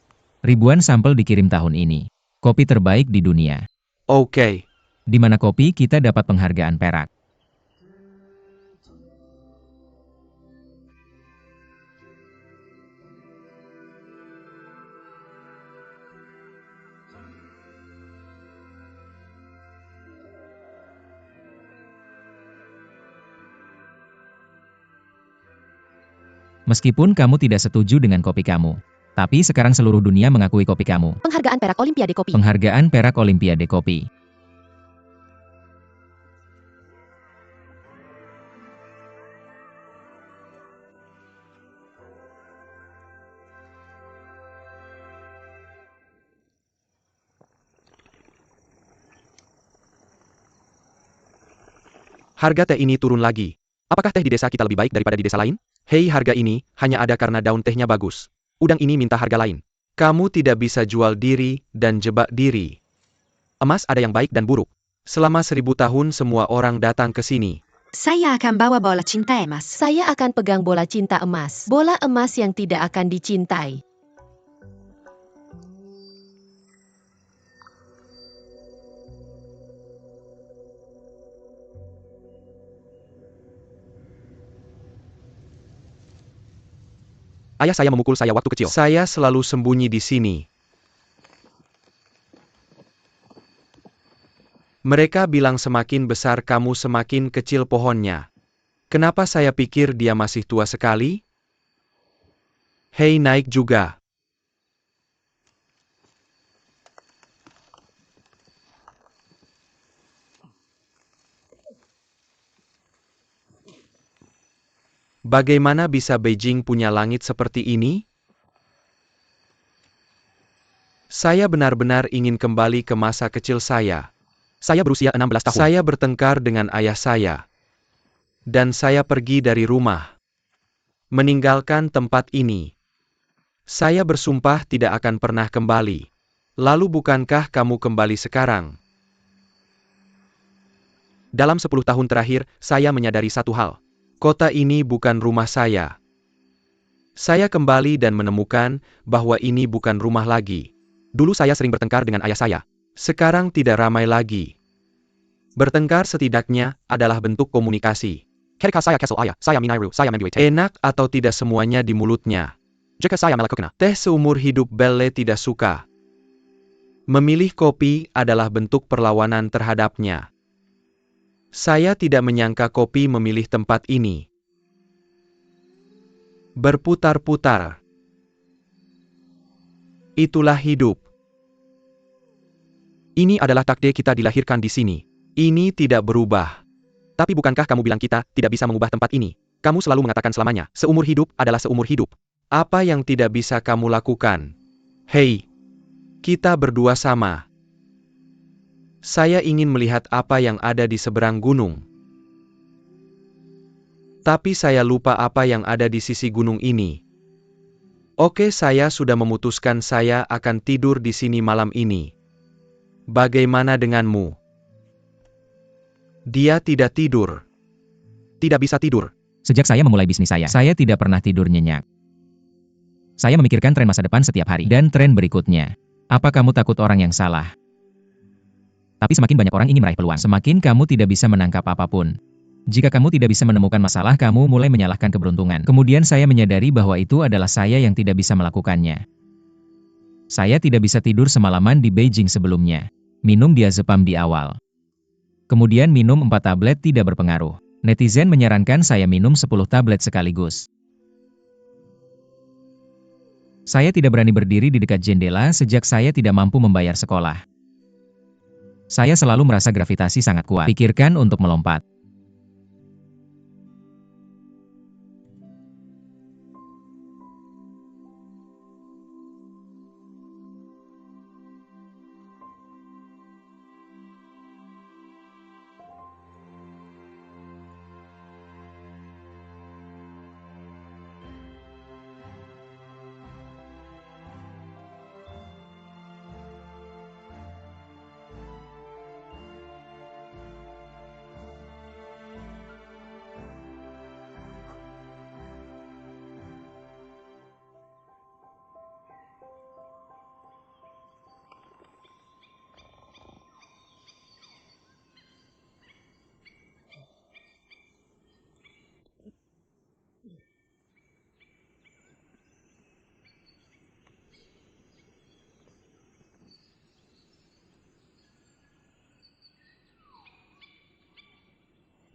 Ribuan sampel dikirim tahun ini. Kopi terbaik di dunia. Oke. Di mana kopi kita dapat penghargaan perak. Meskipun kamu tidak setuju dengan kopi kamu, tapi sekarang seluruh dunia mengakui kopi kamu. Penghargaan perak Olimpiade Kopi. Penghargaan perak Olimpiade Kopi. Harga teh ini turun lagi. Apakah teh di desa kita lebih baik daripada di desa lain? Hei, harga ini hanya ada karena daun tehnya bagus. Udang ini minta harga lain. Kamu tidak bisa jual diri dan jebak diri. Emas ada yang baik dan buruk. Selama 1000 tahun semua orang datang ke sini. Saya akan bawa bola cinta emas. Saya akan pegang bola cinta emas. Bola emas yang tidak akan dicintai. Ayah saya memukul saya waktu kecil. Saya selalu sembunyi di sini. Mereka bilang semakin besar kamu semakin kecil pohonnya. Kenapa saya pikir dia masih tua sekali? Hei, naik juga. Bagaimana bisa Beijing punya langit seperti ini? Saya benar-benar ingin kembali ke masa kecil saya. Saya berusia 16 tahun. Saya bertengkar dengan ayah saya. Dan saya pergi dari rumah. Meninggalkan tempat ini. Saya bersumpah tidak akan pernah kembali. Lalu bukankah kamu kembali sekarang? Dalam 10 tahun terakhir, saya menyadari satu hal. Kota ini bukan rumah saya. Saya kembali dan menemukan bahwa ini bukan rumah lagi. Dulu saya sering bertengkar dengan ayah saya. Sekarang tidak ramai lagi. Bertengkar setidaknya adalah bentuk komunikasi. Ketika saya kesal ayah, saya meniru, saya membuat teh. Enak atau tidak semuanya di mulutnya. Jika saya melakukan teh seumur hidup, Belle tidak suka. Memilih kopi adalah bentuk perlawanan terhadapnya. Saya tidak menyangka kopi memilih tempat ini. Berputar-putar. Itulah hidup. Ini adalah takdir kita dilahirkan di sini. Ini tidak berubah. Tapi bukankah kamu bilang kita tidak bisa mengubah tempat ini? Kamu selalu mengatakan selamanya, seumur hidup adalah seumur hidup. Apa yang tidak bisa kamu lakukan? Hei, kita berdua sama. Saya ingin melihat apa yang ada di seberang gunung. Tapi saya lupa apa yang ada di sisi gunung ini. Oke, saya sudah memutuskan saya akan tidur di sini malam ini. Bagaimana denganmu? Dia tidak tidur. Tidak bisa tidur. Sejak saya memulai bisnis saya tidak pernah tidur nyenyak. Saya memikirkan tren masa depan setiap hari dan tren berikutnya. Apa kamu takut orang yang salah? Tapi semakin banyak orang ingin meraih peluang, semakin kamu tidak bisa menangkap apapun. Jika kamu tidak bisa menemukan masalah, kamu mulai menyalahkan keberuntungan. Kemudian saya menyadari bahwa itu adalah saya yang tidak bisa melakukannya. Saya tidak bisa tidur semalaman di Beijing sebelumnya. Minum diazepam di awal. Kemudian minum 4 tablet tidak berpengaruh. Netizen menyarankan saya minum 10 tablet sekaligus. Saya tidak berani berdiri di dekat jendela sejak saya tidak mampu membayar sekolah. Saya selalu merasa gravitasi sangat kuat. Pikirkan untuk melompat.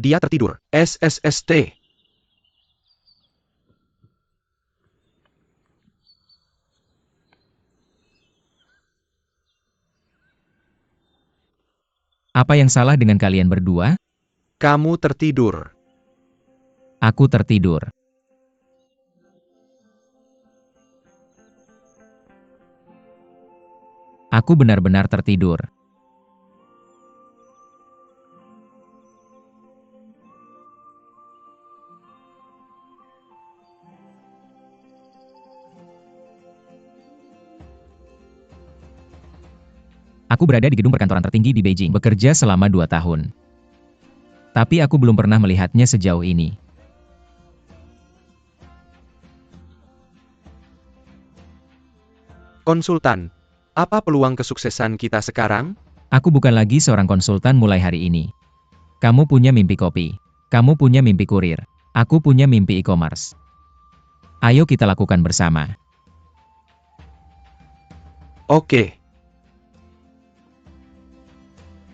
Dia tertidur. SSST. Apa yang salah dengan kalian berdua? Kamu tertidur. Aku tertidur. Aku benar-benar tertidur. Aku berada di gedung perkantoran tertinggi di Beijing, bekerja selama 2 tahun. Tapi aku belum pernah melihatnya sejauh ini. Konsultan, apa peluang kesuksesan kita sekarang? Aku bukan lagi seorang konsultan mulai hari ini. Kamu punya mimpi kopi. Kamu punya mimpi kurir. Aku punya mimpi e-commerce. Ayo kita lakukan bersama. Oke.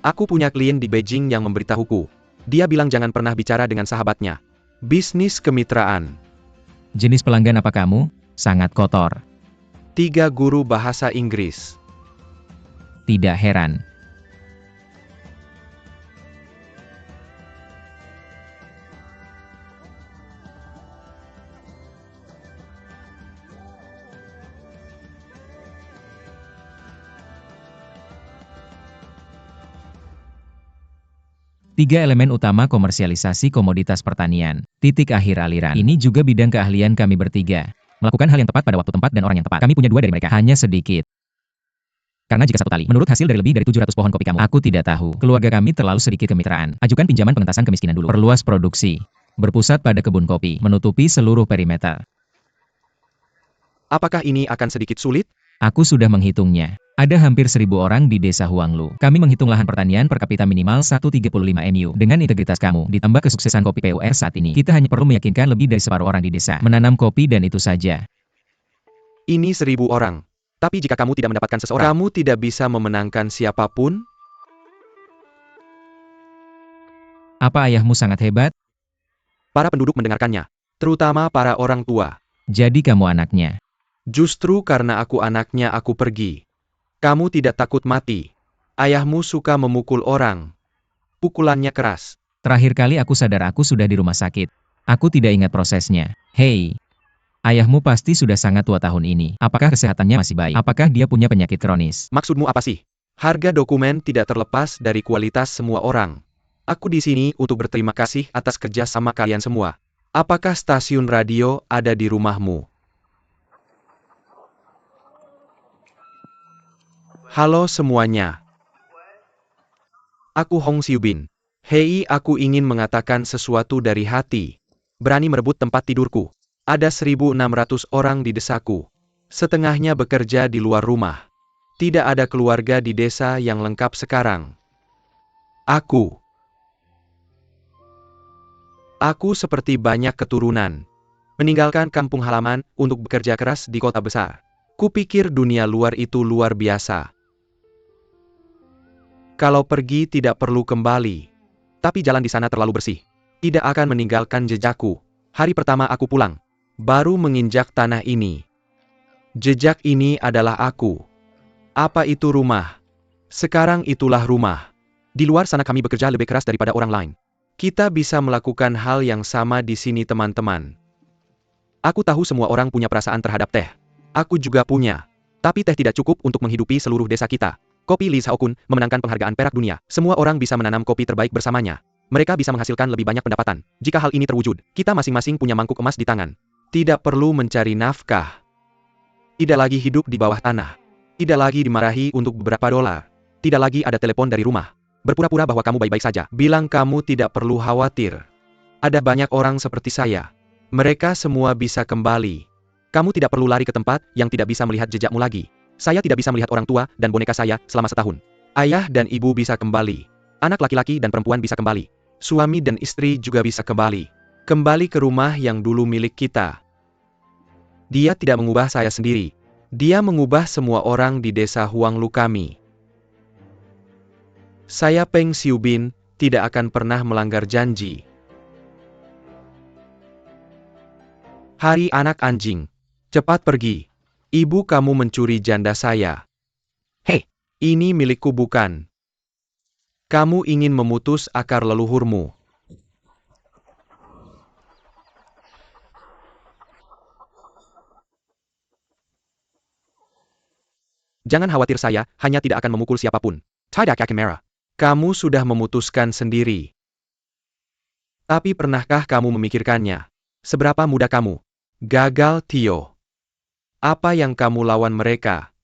Aku punya klien di Beijing yang memberitahuku. Dia bilang jangan pernah bicara dengan sahabatnya. Bisnis kemitraan. Jenis pelanggan apa kamu? Sangat kotor. 3 guru bahasa Inggris. Tidak heran. Tiga elemen utama komersialisasi komoditas pertanian. Titik akhir aliran. Ini juga bidang keahlian kami bertiga. Melakukan hal yang tepat pada waktu tempat dan orang yang tepat. Kami punya 2 dari mereka, hanya sedikit. Karena jika 1 tali, menurut hasil dari lebih dari 700 pohon kopi kamu, aku tidak tahu. Keluarga kami terlalu sedikit kemitraan. Ajukan pinjaman pengentasan kemiskinan dulu. Perluas produksi. Berpusat pada kebun kopi, menutupi seluruh perimeter. Apakah ini akan sedikit sulit? Aku sudah menghitungnya. Ada hampir 1.000 orang di desa Huanglu. Kami menghitung lahan pertanian per kapita minimal 135 MU. Dengan integritas kamu, ditambah kesuksesan kopi PUR saat ini, kita hanya perlu meyakinkan lebih dari separuh orang di desa menanam kopi dan itu saja. Ini 1.000 orang. Tapi jika kamu tidak mendapatkan seseorang, kamu tidak bisa memenangkan siapapun? Apa ayahmu sangat hebat? Para penduduk mendengarkannya. Terutama para orang tua. Jadi kamu anaknya. Justru karena aku anaknya aku pergi. Kamu tidak takut mati. Ayahmu suka memukul orang. Pukulannya keras. Terakhir kali aku sadar aku sudah di rumah sakit. Aku tidak ingat prosesnya. Hei. Ayahmu pasti sudah sangat tua tahun ini. Apakah kesehatannya masih baik? Apakah dia punya penyakit kronis? Maksudmu apa sih? Harga dokumen tidak terlepas dari kualitas semua orang. Aku di sini untuk berterima kasih atas kerja sama kalian semua. Apakah stasiun radio ada di rumahmu? Halo semuanya. Aku Hong Xiubin. Hei, aku ingin mengatakan sesuatu dari hati. Berani merebut tempat tidurku. Ada 1.600 orang di desaku. Setengahnya bekerja di luar rumah. Tidak ada keluarga di desa yang lengkap sekarang. Aku seperti banyak keturunan. Meninggalkan kampung halaman untuk bekerja keras di kota besar. Kupikir dunia luar itu luar biasa. Kalau pergi tidak perlu kembali. Tapi jalan di sana terlalu bersih. Tidak akan meninggalkan jejakku. Hari pertama aku pulang. Baru menginjak tanah ini. Jejak ini adalah aku. Apa itu rumah? Sekarang itulah rumah. Di luar sana kami bekerja lebih keras daripada orang lain. Kita bisa melakukan hal yang sama di sini teman-teman. Aku tahu semua orang punya perasaan terhadap teh. Aku juga punya. Tapi teh tidak cukup untuk menghidupi seluruh desa kita. Kopi Li Xiaokun memenangkan penghargaan perak dunia. Semua orang bisa menanam kopi terbaik bersamanya. Mereka bisa menghasilkan lebih banyak pendapatan. Jika hal ini terwujud, kita masing-masing punya mangkuk emas di tangan. Tidak perlu mencari nafkah. Tidak lagi hidup di bawah tanah. Tidak lagi dimarahi untuk beberapa dolar. Tidak lagi ada telepon dari rumah. Berpura-pura bahwa kamu baik-baik saja. Bilang kamu tidak perlu khawatir. Ada banyak orang seperti saya. Mereka semua bisa kembali. Kamu tidak perlu lari ke tempat yang tidak bisa melihat jejakmu lagi. Saya tidak bisa melihat orang tua dan boneka saya selama setahun. Ayah dan ibu bisa kembali. Anak laki-laki dan perempuan bisa kembali. Suami dan istri juga bisa kembali. Kembali ke rumah yang dulu milik kita. Dia tidak mengubah saya sendiri. Dia mengubah semua orang di desa Huanglu kami. Saya Peng Xiubin, tidak akan pernah melanggar janji. Hari anak anjing. Cepat pergi. Ibu kamu mencuri janda saya. Hei, ini milikku bukan. Kamu ingin memutus akar leluhurmu. Jangan khawatir, saya hanya tidak akan memukul siapapun. Tidak akan marah. Kamu sudah memutuskan sendiri. Tapi pernahkah kamu memikirkannya? Seberapa mudah kamu? Gagal, Tio. Apa yang kamu lawan mereka?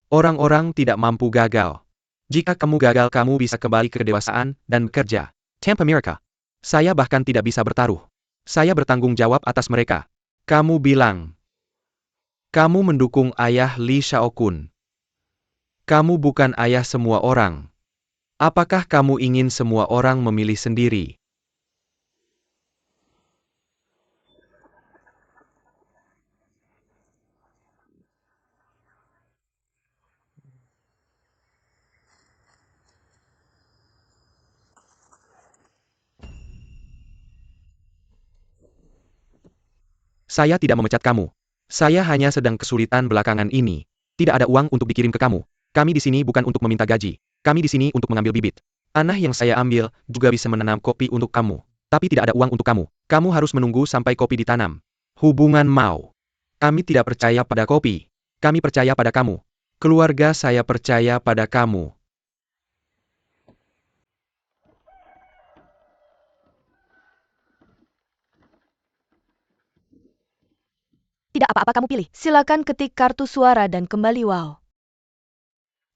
Orang-orang tidak mampu gagal. Jika kamu gagal, kamu bisa kembali ke kedewasaan dan bekerja. Tampa America. Saya bahkan tidak bisa bertaruh. Saya bertanggung jawab atas mereka. Kamu bilang. Kamu mendukung ayah Lee Shaokun. Kamu bukan ayah semua orang. Apakah kamu ingin semua orang memilih sendiri? Saya tidak memecat kamu. Saya hanya sedang kesulitan belakangan ini. Tidak ada uang untuk dikirim ke kamu. Kami di sini bukan untuk meminta gaji. Kami di sini untuk mengambil bibit. Tanah yang saya ambil juga bisa menanam kopi untuk kamu. Tapi tidak ada uang untuk kamu. Kamu harus menunggu sampai kopi ditanam. Hubungan mau. Kami tidak percaya pada kopi. Kami percaya pada kamu. Keluarga saya percaya pada kamu. Tidak apa-apa kamu pilih. Silakan ketik kartu suara dan kembali wow.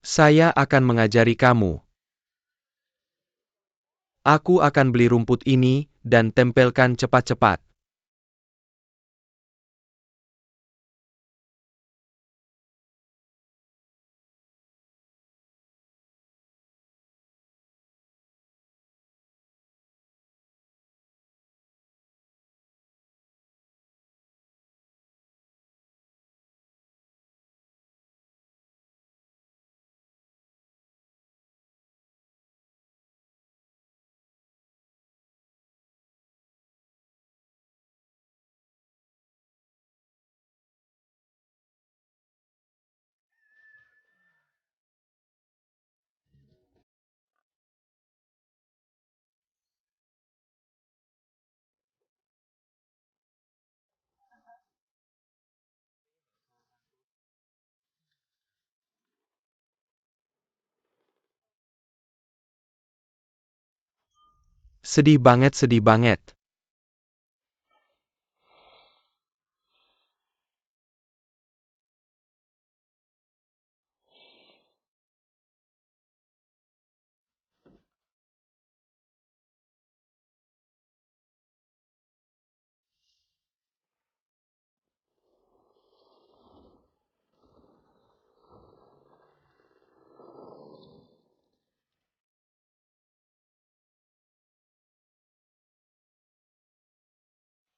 Saya akan mengajari kamu. Aku akan beli rumput ini dan tempelkan cepat-cepat. Sedih banget, sedih banget.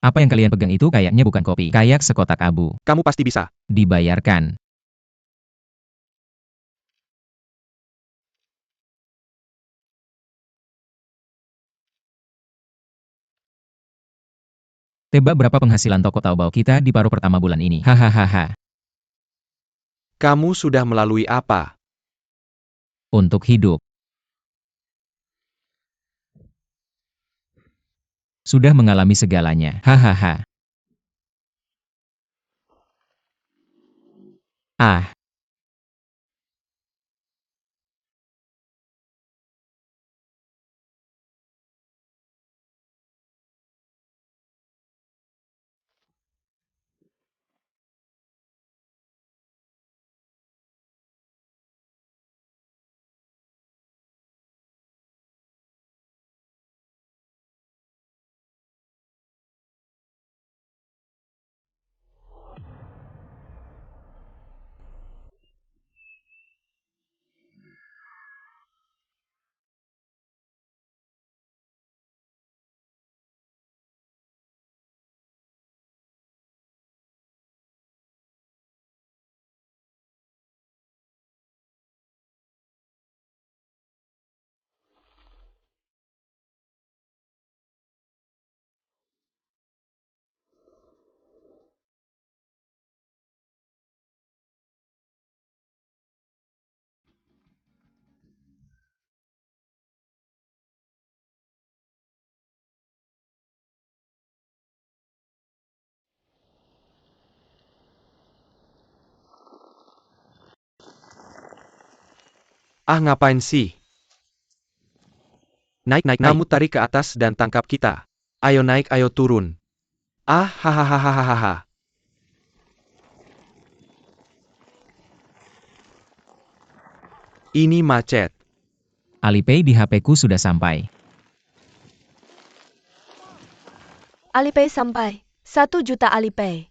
Apa yang kalian pegang itu kayaknya bukan kopi, kayak sekotak abu. Kamu pasti bisa. Dibayarkan. Tebak berapa penghasilan toko Taobao kita di paruh pertama bulan ini? Hahaha. Kamu sudah melalui apa? Untuk hidup. Sudah mengalami segalanya. Hahaha. Ah. Ah, ngapain sih? Naik, naik, naik. Kamu tarik ke atas dan tangkap kita. Ayo naik, ayo turun. Ah, hahaha. Ini macet. Alipay di HP-ku sudah sampai. Alipay sampai. 1 juta Alipay.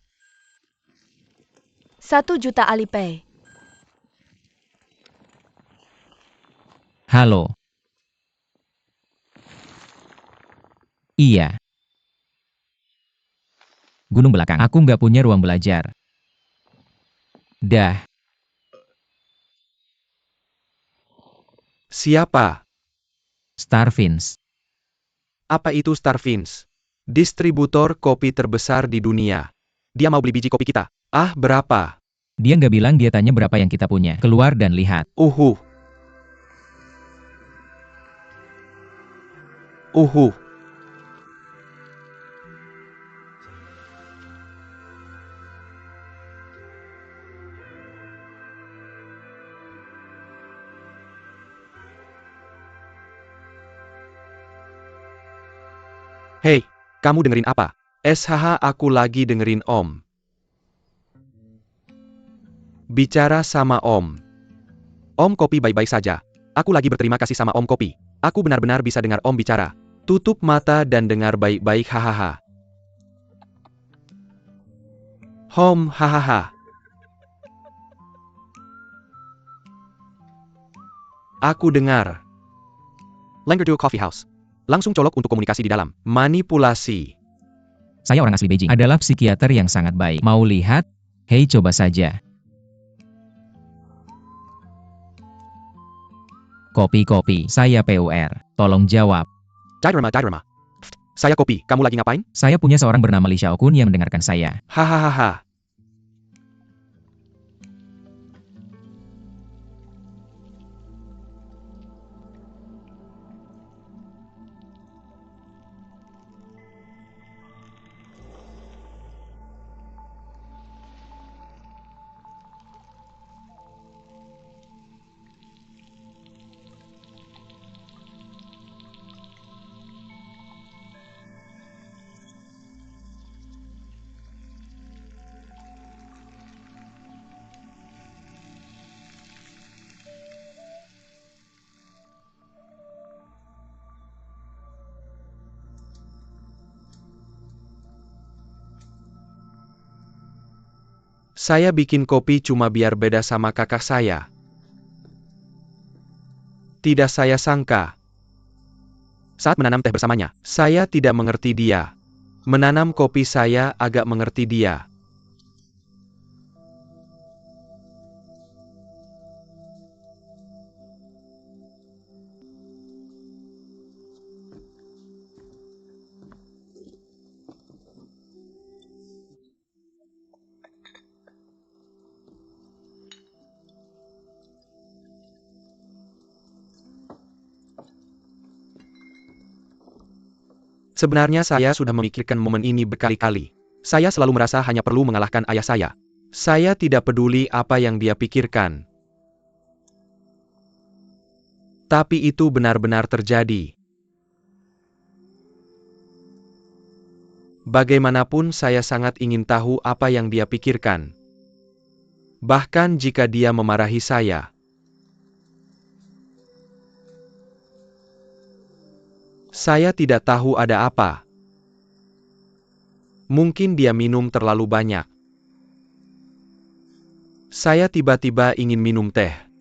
1 juta Alipay. Halo. Iya. Gunung belakang. Aku nggak punya ruang belajar. Dah. Siapa? Starvins. Apa itu Starvins? Distributor kopi terbesar di dunia. Dia mau beli biji kopi kita. Ah, berapa? Dia nggak bilang, dia tanya berapa yang kita punya. Keluar dan lihat. Uhuh. Uhuh. Hei, kamu dengerin apa? SHH, aku lagi dengerin Om. Bicara sama Om. Om Kopi baik-baik saja. Aku lagi berterima kasih sama Om Kopi. Aku benar-benar bisa dengar Om bicara. Tutup mata dan dengar baik-baik, hahaha. Hom, hahaha. Aku dengar. Langer to a coffee house. Langsung colok untuk komunikasi di dalam. Manipulasi. Saya orang asli Beijing. Adalah psikiater yang sangat baik. Mau lihat? Hei, coba saja. Kopi-kopi. Saya PUR. Tolong jawab. Diorama. Saya Kopi, kamu lagi ngapain? Saya punya seorang bernama Li Xiaokun yang mendengarkan saya. Hahaha. Saya bikin kopi cuma biar beda sama kakak saya. Tidak saya sangka. Saat menanam teh bersamanya, saya tidak mengerti dia. Menanam kopi saya agak mengerti dia. Sebenarnya saya sudah memikirkan momen ini berkali-kali. Saya selalu merasa hanya perlu mengalahkan ayah saya. Saya tidak peduli apa yang dia pikirkan. Tapi itu benar-benar terjadi. Bagaimanapun saya sangat ingin tahu apa yang dia pikirkan. Bahkan jika dia memarahi saya. Saya tidak tahu ada apa. Mungkin dia minum terlalu banyak. Saya tiba-tiba ingin minum teh.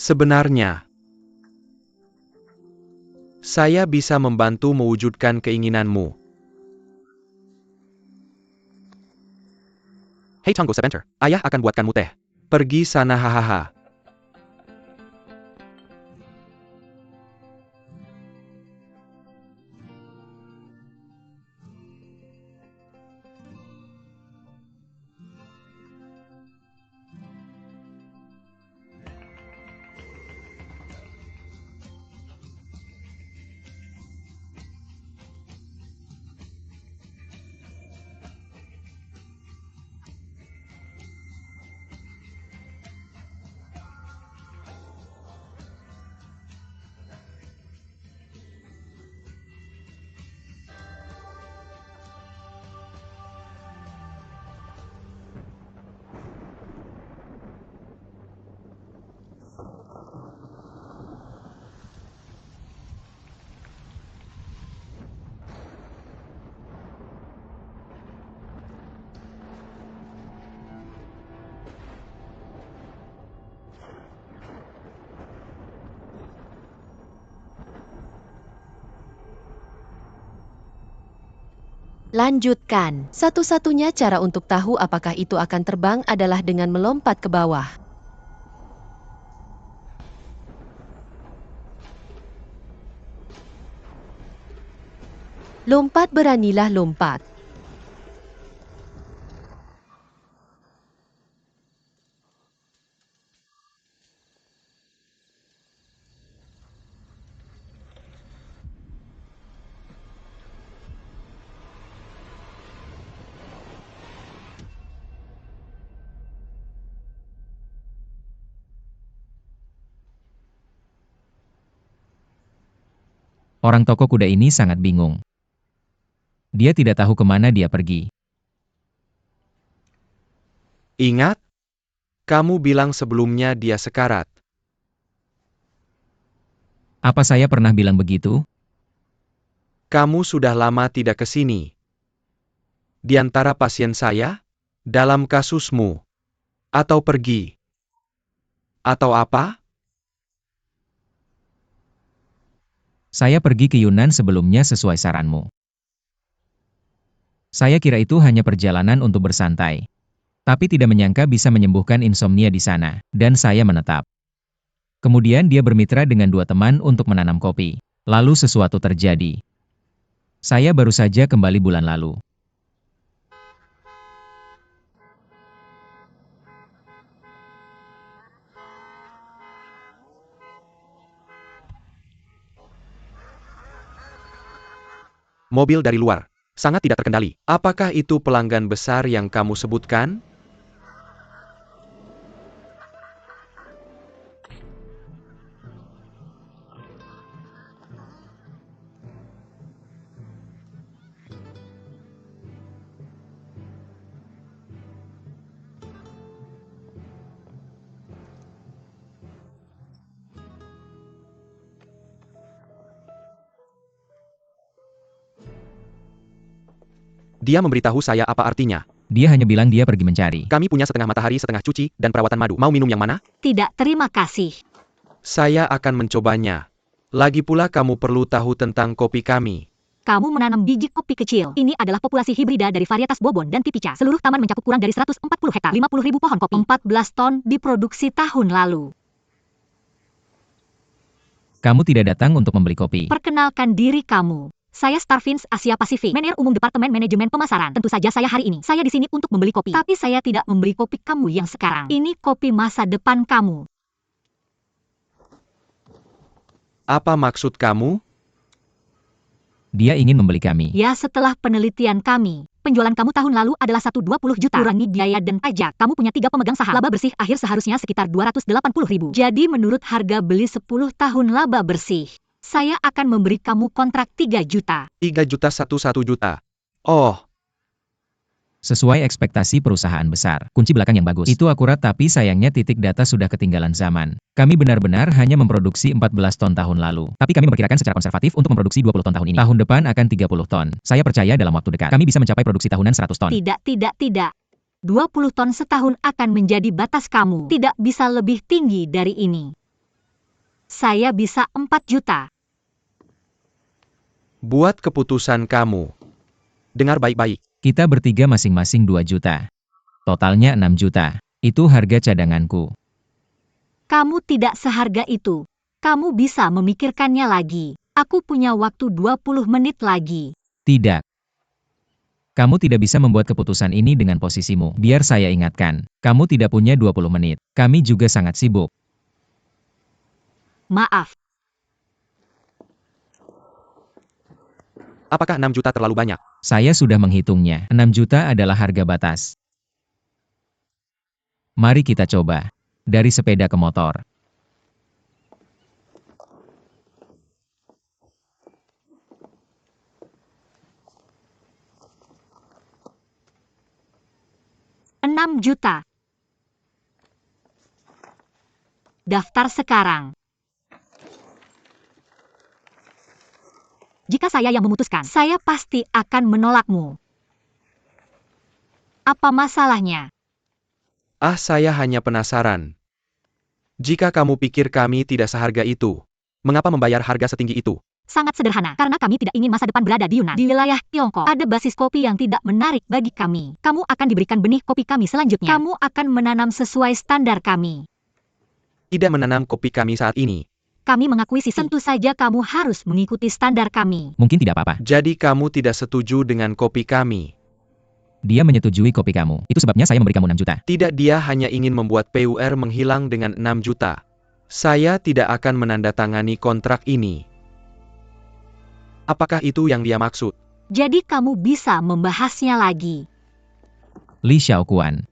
Sebenarnya, saya bisa membantu mewujudkan keinginanmu. Hei Tunggu sebentar, ayah akan buatkanmu teh. Pergi sana, hahaha. Lanjutkan. Satu-satunya cara untuk tahu apakah itu akan terbang adalah dengan melompat ke bawah. Lompat, beranilah lompat. Orang toko kuda ini sangat bingung. Dia tidak tahu kemana dia pergi. Ingat? Kamu bilang sebelumnya dia sekarat. Apa saya pernah bilang begitu? Kamu sudah lama tidak ke sini. Di antara pasien saya? Dalam kasusmu? Atau pergi? Atau apa? Saya pergi ke Yunan sebelumnya sesuai saranmu. Saya kira itu hanya perjalanan untuk bersantai. Tapi tidak menyangka bisa menyembuhkan insomnia di sana, dan saya menetap. Kemudian dia bermitra dengan 2 teman untuk menanam kopi. Lalu sesuatu terjadi. Saya baru saja kembali bulan lalu. Mobil dari luar. Sangat tidak terkendali. Apakah itu pelanggan besar yang kamu sebutkan? Dia memberitahu saya apa artinya. Dia hanya bilang dia pergi mencari. Kami punya setengah matahari, setengah cuci, dan perawatan madu. Mau minum yang mana? Tidak, terima kasih. Saya akan mencobanya. Lagi pula kamu perlu tahu tentang kopi kami. Kamu menanam biji kopi kecil. Ini adalah populasi hibrida dari varietas Bourbon dan Typica. Seluruh taman mencakup kurang dari 140 hektar, 50.000 pohon kopi. 14 ton diproduksi tahun lalu. Kamu tidak datang untuk membeli kopi. Perkenalkan diri kamu. Saya Starvins Asia Pasifik, manajer umum Departemen Manajemen Pemasaran. Tentu saja saya hari ini. Saya di sini untuk membeli kopi. Tapi saya tidak membeli kopi kamu yang sekarang. Ini kopi masa depan kamu. Apa maksud kamu? Dia ingin membeli kami. Ya, setelah penelitian kami, penjualan kamu tahun lalu adalah 120 juta. Kurangi biaya dan pajak. Kamu punya 3 pemegang saham. Laba bersih akhir seharusnya sekitar 280.000. Jadi menurut harga beli 10 tahun laba bersih, saya akan memberi kamu kontrak 3 juta. 3 juta 1 juta. Oh, Sesuai ekspektasi perusahaan besar. Kunci belakang yang bagus. Itu akurat, tapi sayangnya titik data sudah ketinggalan zaman. Kami benar-benar hanya memproduksi 14 ton tahun lalu. Tapi kami memperkirakan secara konservatif untuk memproduksi 20 ton tahun ini. Tahun depan akan 30 ton. Saya percaya dalam waktu dekat, kami bisa mencapai produksi tahunan 100 ton. Tidak. 20 ton setahun akan menjadi batas kamu. Tidak bisa lebih tinggi dari ini. Saya bisa 4 juta. buat keputusan kamu. Dengar baik-baik. Kita bertiga masing-masing 2 juta. Totalnya 6 juta. Itu harga cadanganku. Kamu tidak seharga itu. Kamu bisa memikirkannya lagi. Aku punya waktu 20 menit lagi. Tidak. Kamu tidak bisa membuat keputusan ini dengan posisimu. Biar saya ingatkan, kamu tidak punya 20 menit. Kami juga sangat sibuk. Maaf. Apakah 6 juta terlalu banyak? Saya sudah menghitungnya. 6 juta adalah harga batas. Mari kita coba. Dari sepeda ke motor. $6 juta. Daftar sekarang. Jika saya yang memutuskan, saya pasti akan menolakmu. Apa masalahnya? Saya hanya penasaran. Jika kamu pikir kami tidak seharga itu, mengapa membayar harga setinggi itu? Sangat sederhana, karena kami tidak ingin masa depan berada di Yunan. Di wilayah Tiongkok, ada basis kopi yang tidak menarik bagi kami. Kamu akan diberikan benih kopi kami selanjutnya. Kamu akan menanam sesuai standar kami. Tidak menanam kopi kami saat ini. Kami mengakuisisi. Tentu saja kamu harus mengikuti standar kami. Mungkin tidak apa-apa. Jadi kamu tidak setuju dengan kopi kami. Dia menyetujui kopi kamu. Itu sebabnya saya memberi kamu 6 juta. Tidak, dia hanya ingin membuat PUR menghilang dengan 6 juta. Saya tidak akan menandatangani kontrak ini. Apakah itu yang dia maksud? Jadi kamu bisa membahasnya lagi. Li Xiaokuan.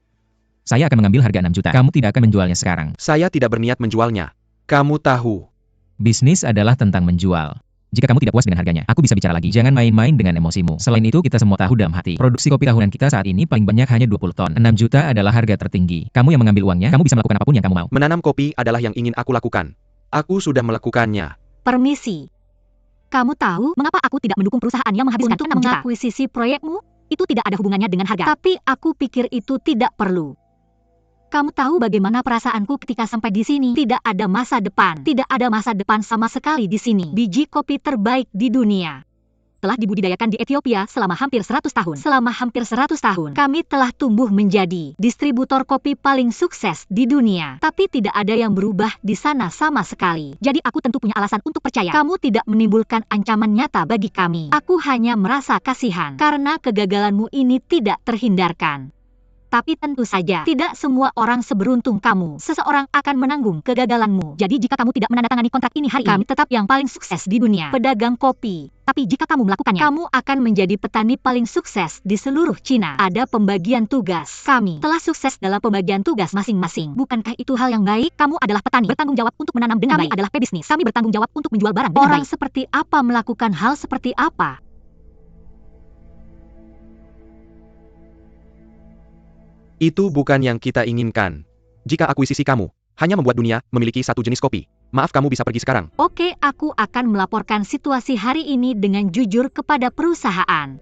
Saya akan mengambil harga 6 juta. Kamu tidak akan menjualnya sekarang. Saya tidak berniat menjualnya. Kamu tahu. Bisnis adalah tentang menjual. Jika kamu tidak puas dengan harganya, aku bisa bicara lagi. Jangan main-main dengan emosimu. Selain itu, kita semua tahu dalam hati. Produksi kopi tahunan kita saat ini paling banyak hanya 20 ton. 6 juta adalah harga tertinggi. Kamu yang mengambil uangnya, kamu bisa melakukan apapun yang kamu mau. Menanam kopi adalah yang ingin aku lakukan. Aku sudah melakukannya. Permisi. Kamu tahu mengapa aku tidak mendukung perusahaan yang menghabiskan untuk mengakuisisi proyekmu? Itu tidak ada hubungannya dengan harga. Tapi aku pikir itu tidak perlu. Kamu tahu bagaimana perasaanku ketika sampai di sini? Tidak ada masa depan. Tidak ada masa depan sama sekali di sini. Biji kopi terbaik di dunia telah dibudidayakan di Ethiopia selama hampir 100 tahun. Selama hampir 100 tahun, kami telah tumbuh menjadi distributor kopi paling sukses di dunia. Tapi tidak ada yang berubah di sana sama sekali. Jadi aku tentu punya alasan untuk percaya. Kamu tidak menimbulkan ancaman nyata bagi kami. Aku hanya merasa kasihan karena kegagalanmu ini tidak terhindarkan. Tapi tentu saja, tidak semua orang seberuntung kamu. Seseorang akan menanggung kegagalanmu. Jadi jika kamu tidak menandatangani kontrak ini hari ini, kami tetap yang paling sukses di dunia, pedagang kopi. Tapi jika kamu melakukannya, kamu akan menjadi petani paling sukses di seluruh Cina. Ada pembagian tugas. Kami telah sukses dalam pembagian tugas masing-masing. Bukankah itu hal yang baik? Kamu adalah petani, bertanggung jawab untuk menanam dengan baik. Kami adalah pebisnis. Kami bertanggung jawab untuk menjual barang dengan baik. Orang seperti apa melakukan hal seperti apa? Itu bukan yang kita inginkan. Jika akuisisi kamu hanya membuat dunia memiliki satu jenis kopi, maaf, kamu bisa pergi sekarang. Oke, aku akan melaporkan situasi hari ini dengan jujur kepada perusahaan.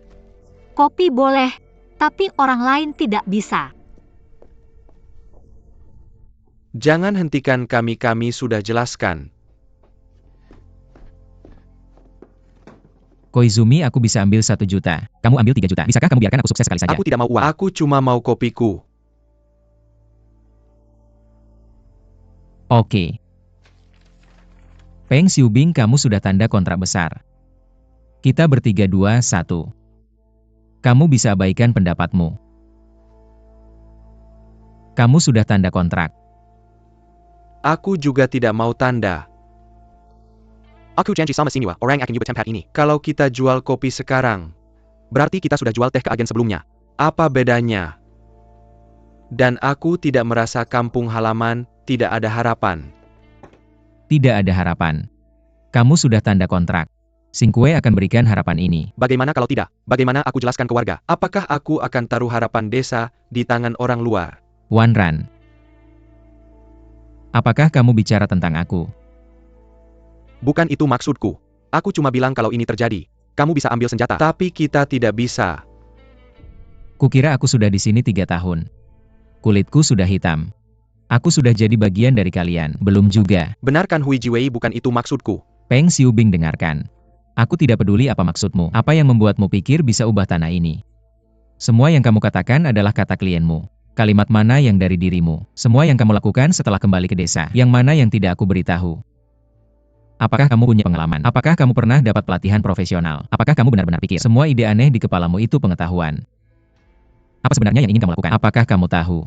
Kopi boleh, tapi orang lain tidak bisa. Jangan hentikan kami sudah jelaskan. Koizumi, aku bisa ambil 1 juta. Kamu ambil 3 juta. Bisakah kamu biarkan aku sukses sekali saja? Aku tidak mau uang. Aku cuma mau kopiku. Oke. Peng Xiubing, kamu sudah tanda kontrak besar. Kita bertiga 2-1. Kamu bisa abaikan pendapatmu. Kamu sudah tanda kontrak. Aku juga tidak mau tanda. Aku janji sama Sinua, orang akan ubah tempat ini. Kalau kita jual kopi sekarang, berarti kita sudah jual teh ke agen sebelumnya. Apa bedanya? Dan aku tidak merasa kampung halaman, tidak ada harapan. Tidak ada harapan. Kamu sudah tanda kontrak. Xingkue akan berikan harapan ini. Bagaimana kalau tidak? Bagaimana aku jelaskan ke warga? Apakah aku akan taruh harapan desa di tangan orang luar? Wan Ran. Apakah kamu bicara tentang aku? Bukan itu maksudku. Aku cuma bilang kalau ini terjadi, kamu bisa ambil senjata. Tapi kita tidak bisa. Kukira aku sudah di sini 3 tahun. Kulitku sudah hitam. Aku sudah jadi bagian dari kalian. Belum juga. Benarkan Hui Jiwei, bukan itu maksudku. Peng Xiubing, dengarkan. Aku tidak peduli apa maksudmu. Apa yang membuatmu pikir bisa ubah tanah ini? Semua yang kamu katakan adalah kata klienmu. Kalimat mana yang dari dirimu? Semua yang kamu lakukan setelah kembali ke desa. Yang mana yang tidak aku beritahu? Apakah kamu punya pengalaman? Apakah kamu pernah dapat pelatihan profesional? Apakah kamu benar-benar pikir semua ide aneh di kepalamu itu pengetahuan? Apa sebenarnya yang ingin kamu lakukan? Apakah kamu tahu?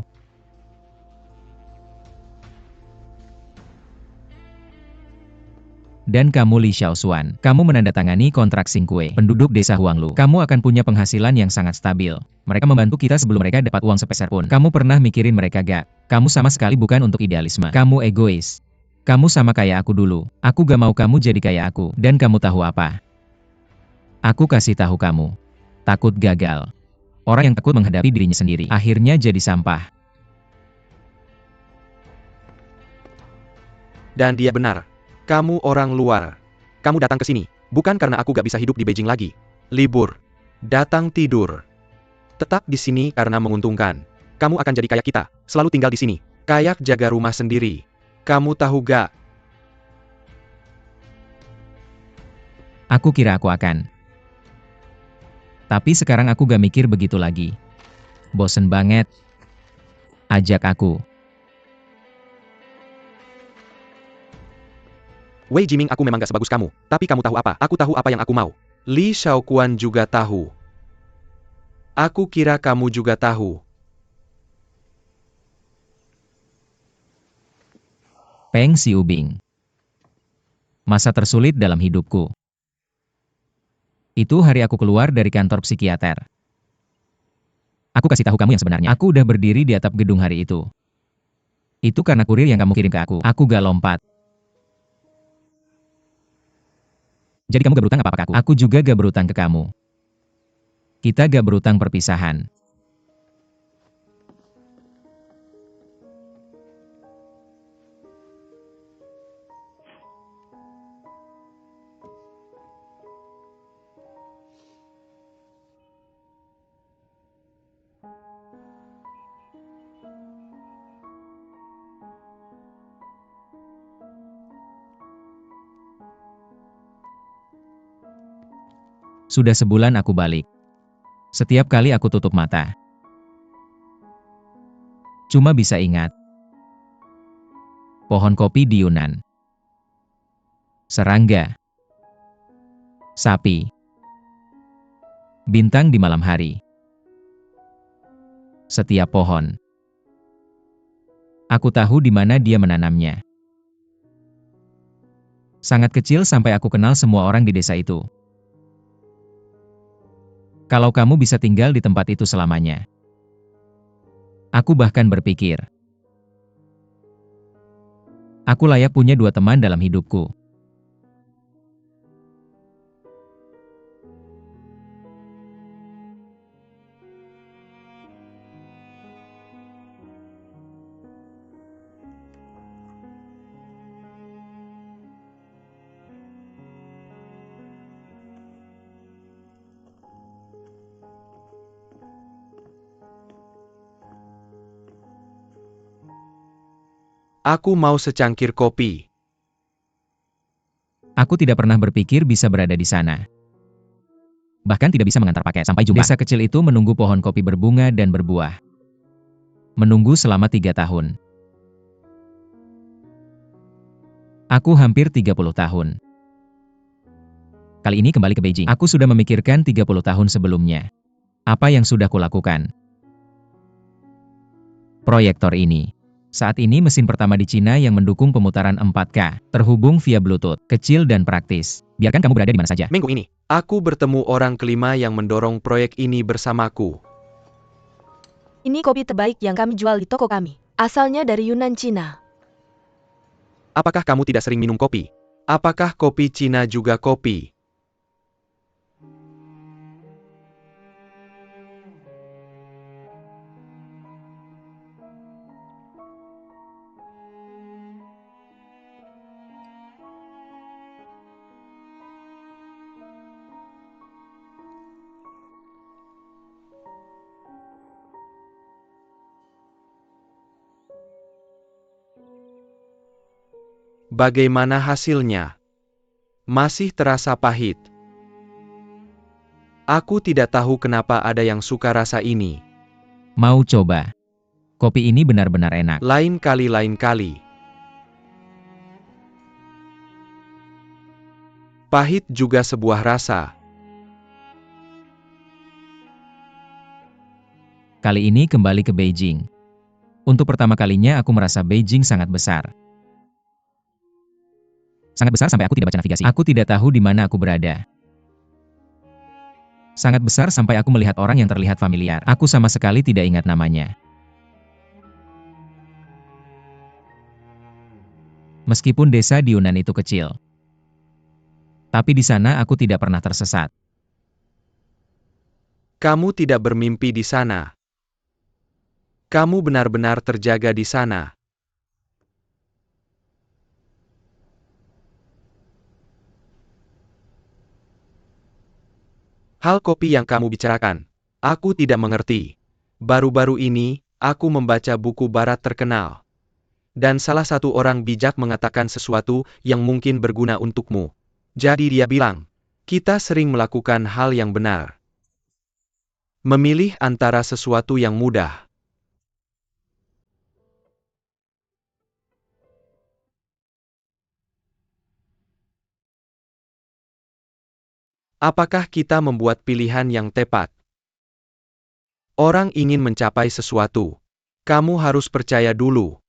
Dan kamu Li Xiaosuan, kamu menandatangani kontrak Xingkue, penduduk desa Huanglu. Kamu akan punya penghasilan yang sangat stabil. Mereka membantu kita sebelum mereka dapat uang sepeser pun. Kamu pernah mikirin mereka gak? Kamu sama sekali bukan untuk idealisme. Kamu egois. Kamu sama kayak aku dulu. Aku gak mau kamu jadi kayak aku. Dan kamu tahu apa? Aku kasih tahu kamu. Takut gagal. Orang yang takut menghadapi dirinya sendiri, akhirnya jadi sampah. Dan dia benar. Kamu orang luar. Kamu datang ke sini, bukan karena aku gak bisa hidup di Beijing lagi. Libur. Datang tidur. Tetap di sini karena menguntungkan. Kamu akan jadi kayak kita, selalu tinggal di sini. Kayak jaga rumah sendiri. Kamu tahu gak? Aku kira aku akan. Tapi sekarang aku gak mikir begitu lagi. Bosen banget. Ajak aku. Wei Jiming, aku memang gak sebagus kamu. Tapi kamu tahu apa? Aku tahu apa yang aku mau. Li Shaoquan juga tahu. Aku kira kamu juga tahu. Peng Xiubing. Masa tersulit dalam hidupku. Itu hari aku keluar dari kantor psikiater. Aku kasih tahu kamu yang sebenarnya. Aku udah berdiri di atap gedung hari itu. Itu karena kurir yang kamu kirim ke aku. Aku gak lompat. Jadi kamu gak berutang apa-apa ke aku? Aku juga gak berutang ke kamu. Kita gak berutang perpisahan. Sudah sebulan aku balik. Setiap kali aku tutup mata. Cuma bisa ingat. Pohon kopi di Yunnan. Serangga. Sapi. Bintang di malam hari. Setiap pohon. Aku tahu di mana dia menanamnya. Sangat kecil sampai aku kenal semua orang di desa itu. Kalau kamu bisa tinggal di tempat itu selamanya. Aku bahkan berpikir. Aku layak punya 2 teman dalam hidupku. Aku mau secangkir kopi. Aku tidak pernah berpikir bisa berada di sana. Bahkan tidak bisa mengantar paket. Sampai jumpa. Desa kecil itu menunggu pohon kopi berbunga dan berbuah. Menunggu selama 3 tahun. Aku hampir 30 tahun. Kali ini kembali ke Beijing. Aku sudah memikirkan 30 tahun sebelumnya. Apa yang sudah kulakukan? Proyektor ini. Saat ini mesin pertama di Cina yang mendukung pemutaran 4K, terhubung via Bluetooth, kecil dan praktis. Biarkan kamu berada di mana saja. Minggu ini, aku bertemu orang kelima yang mendorong proyek ini bersamaku. Ini kopi terbaik yang kami jual di toko kami. Asalnya dari Yunnan, Cina. Apakah kamu tidak sering minum kopi? Apakah kopi Cina juga kopi? Bagaimana hasilnya? Masih terasa pahit. Aku tidak tahu kenapa ada yang suka rasa ini. Mau coba? Kopi ini benar-benar enak. Lain kali. Pahit juga sebuah rasa. Kali ini kembali ke Beijing. Untuk pertama kalinya aku merasa Beijing sangat besar. Sangat besar sampai aku tidak baca navigasi. Aku tidak tahu di mana aku berada. Sangat besar sampai aku melihat orang yang terlihat familiar. Aku sama sekali tidak ingat namanya. Meskipun desa di Yunnan itu kecil. Tapi di sana aku tidak pernah tersesat. Kamu tidak bermimpi di sana. Kamu benar-benar terjaga di sana. Hal kopi yang kamu bicarakan, aku tidak mengerti. Baru-baru ini, aku membaca buku barat terkenal. Dan salah satu orang bijak mengatakan sesuatu yang mungkin berguna untukmu. Jadi dia bilang, Kita sering melakukan hal yang benar. Memilih antara sesuatu yang mudah. Apakah kita membuat pilihan yang tepat? Orang ingin mencapai sesuatu. Kamu harus percaya dulu.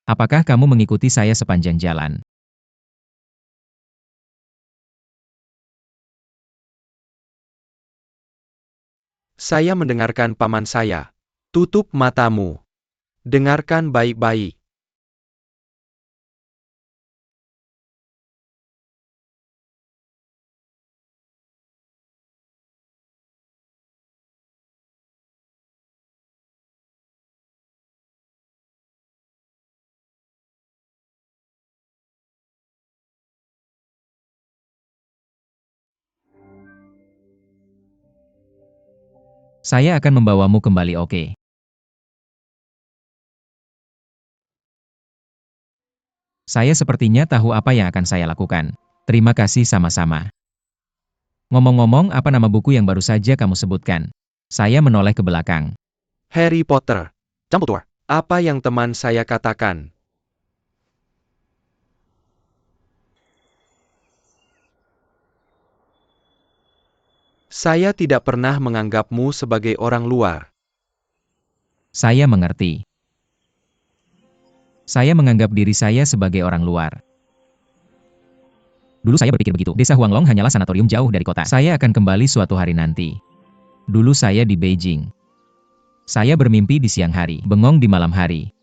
Apakah kamu mengikuti saya sepanjang jalan? Saya mendengarkan paman saya. Tutup matamu. Dengarkan baik-baik. Saya akan membawamu kembali, oke? Saya sepertinya tahu apa yang akan saya lakukan. Terima kasih sama-sama. Ngomong-ngomong, apa nama buku yang baru saja kamu sebutkan? Saya menoleh ke belakang. Harry Potter. Dumbledore. Apa yang teman saya katakan? Saya tidak pernah menganggapmu sebagai orang luar. Saya mengerti. Saya menganggap diri saya sebagai orang luar. Dulu saya berpikir begitu. Desa Huanglong hanyalah sanatorium jauh dari kota. Saya akan kembali suatu hari nanti. Dulu saya di Beijing. Saya bermimpi di siang hari, bengong di malam hari.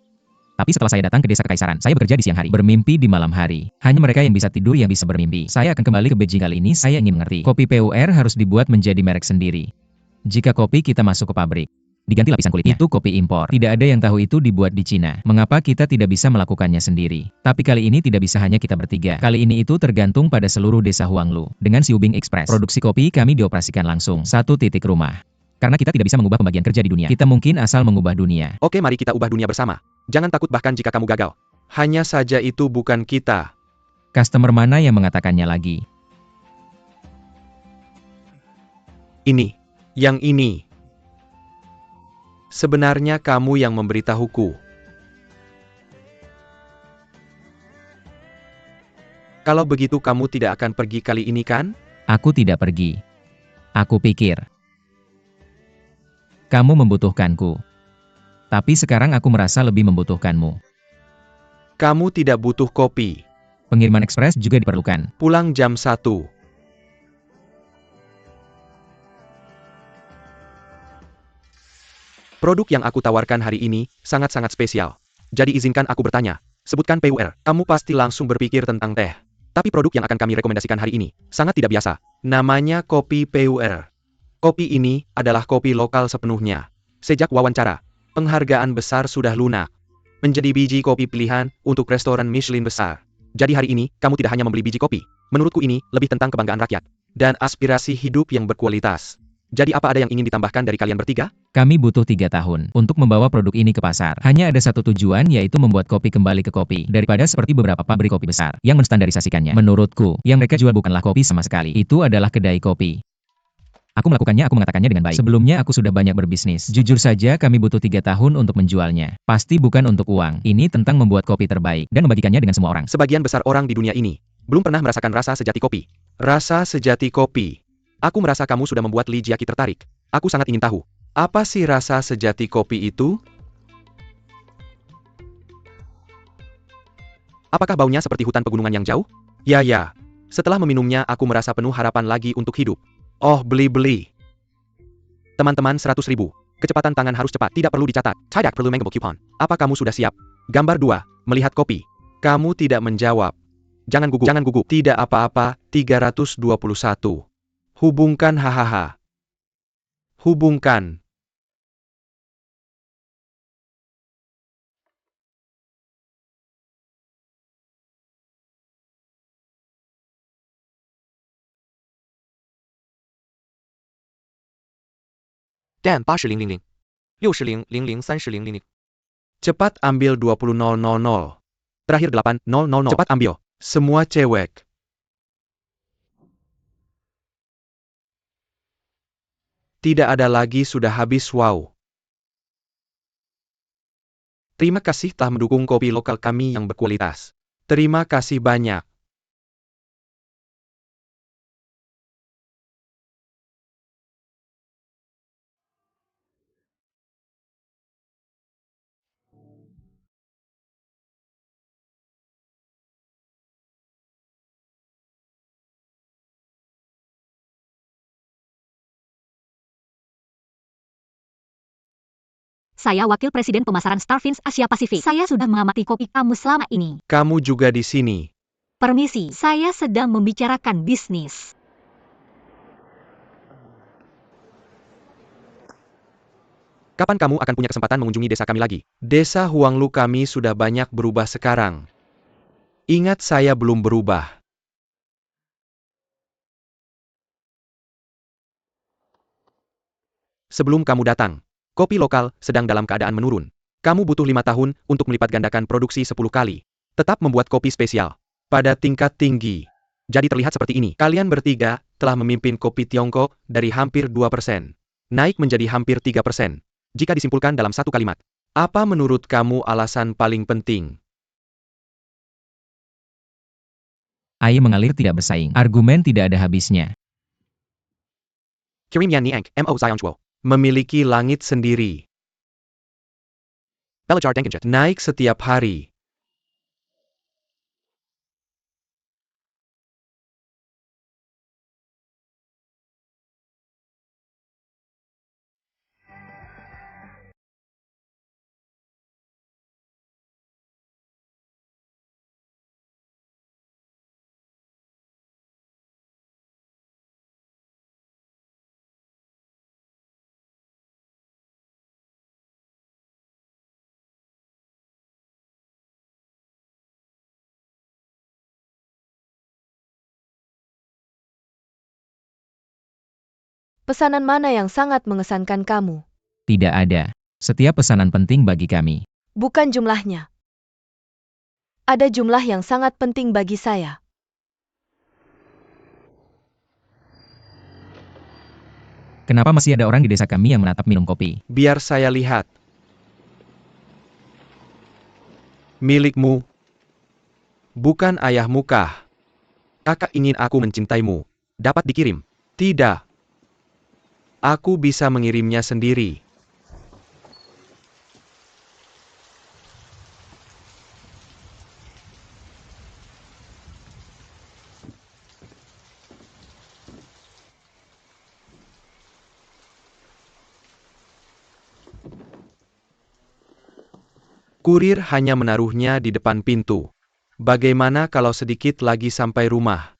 Tapi setelah saya datang ke desa kekaisaran, saya bekerja di siang hari, bermimpi di malam hari. Hanya mereka yang bisa tidur yang bisa bermimpi. Saya akan kembali ke Beijing kali ini. Saya ingin mengerti. Kopi PUR harus dibuat menjadi merek sendiri. Jika kopi kita masuk ke pabrik, diganti lapisan kulitnya. Itu kopi impor. Tidak ada yang tahu itu dibuat di Cina. Mengapa kita tidak bisa melakukannya sendiri? Tapi kali ini tidak bisa hanya kita bertiga. Kali ini itu tergantung pada seluruh desa Huanglu. Dengan Xiubing Express, produksi kopi kami dioperasikan langsung. Satu titik rumah. Karena kita tidak bisa mengubah pembagian kerja di dunia. Kita mungkin asal mengubah dunia. Oke, mari kita ubah dunia bersama. Jangan takut bahkan jika kamu gagal. Hanya saja itu bukan kita. Customer mana yang mengatakannya lagi? Ini. Yang ini. Sebenarnya kamu yang memberitahuku. Kalau begitu kamu tidak akan pergi kali ini kan? Aku tidak pergi. Aku pikir kamu membutuhkanku. Tapi sekarang aku merasa lebih membutuhkanmu. Kamu tidak butuh kopi. Pengiriman ekspres juga diperlukan. Pulang jam 1. Produk yang aku tawarkan hari ini sangat-sangat spesial. Jadi izinkan aku bertanya. Sebutkan PUR. Kamu pasti langsung berpikir tentang teh. Tapi produk yang akan kami rekomendasikan hari ini sangat tidak biasa. Namanya kopi PUR. Kopi ini adalah kopi lokal sepenuhnya. Sejak wawancara, penghargaan besar sudah lunak. Menjadi biji kopi pilihan untuk restoran Michelin besar. Jadi hari ini, kamu tidak hanya membeli biji kopi. Menurutku ini lebih tentang kebanggaan rakyat. Dan aspirasi hidup yang berkualitas. Jadi apa ada yang ingin ditambahkan dari kalian bertiga? Kami butuh 3 tahun untuk membawa produk ini ke pasar. Hanya ada satu tujuan, yaitu membuat kopi kembali ke kopi. Daripada seperti beberapa pabrik kopi besar yang menstandarisasikannya. Menurutku, yang mereka jual bukanlah kopi sama sekali. Itu adalah kedai kopi. Aku mengatakannya dengan baik. Sebelumnya aku sudah banyak berbisnis. Jujur saja kami butuh 3 tahun untuk menjualnya. Pasti bukan untuk uang. Ini tentang membuat kopi terbaik dan membagikannya dengan semua orang. Sebagian besar orang di dunia ini belum pernah merasakan rasa sejati kopi. Rasa sejati kopi. Aku merasa kamu sudah membuat Li Jiaqi tertarik. Aku sangat ingin tahu, apa sih rasa sejati kopi itu? Apakah baunya seperti hutan pegunungan yang jauh? Ya. Setelah meminumnya aku merasa penuh harapan lagi untuk hidup. Oh, beli. Teman-teman 100.000. Kecepatan tangan harus cepat, tidak perlu dicatat. Tidak perlu manggable coupon. Apa kamu sudah siap? Gambar 2. Melihat kopi. Kamu tidak menjawab. Jangan gugup. Tidak apa-apa, 321. Hubungkan hahaha. Hubungkan. Dan 80,000. 60,000 30,000. Cepat ambil 20.000. Terakhir 8.000. Cepat ambil. Semua cewek. Tidak ada lagi, sudah habis. Wow. Terima kasih telah mendukung kopi lokal kami yang berkualitas. Terima kasih banyak. Saya Wakil Presiden Pemasaran Starfins Asia Pasifik. Saya sudah mengamati kopi kamu selama ini. Kamu juga di sini. Permisi, saya sedang membicarakan bisnis. Kapan kamu akan punya kesempatan mengunjungi desa kami lagi? Desa Huanglu kami sudah banyak berubah sekarang. Ingat, saya belum berubah. Sebelum kamu datang, kopi lokal sedang dalam keadaan menurun. Kamu butuh 5 tahun untuk melipat gandakan produksi 10 kali. Tetap membuat kopi spesial. Pada tingkat tinggi. Jadi terlihat seperti ini. Kalian bertiga telah memimpin kopi Tiongkok dari hampir 2%. Naik menjadi hampir 3%. Jika disimpulkan dalam satu kalimat. Apa menurut kamu alasan paling penting? Air mengalir tidak bersaing. Argumen tidak ada habisnya. Kirim Yan Niang, Mo Zion Chuo. Memiliki langit sendiri. Belajar Denkenjet. Naik setiap hari. Pesanan mana yang sangat mengesankan kamu? Tidak ada. Setiap pesanan penting bagi kami. Bukan jumlahnya. Ada jumlah yang sangat penting bagi saya. Kenapa masih ada orang di desa kami yang menatap minum kopi? Biar saya lihat. Milikmu. Bukan ayahmu kah? Kakak ingin aku mencintaimu. Dapat dikirim? Tidak. Aku bisa mengirimnya sendiri. Kurir hanya menaruhnya di depan pintu. Bagaimana kalau sedikit lagi sampai rumah?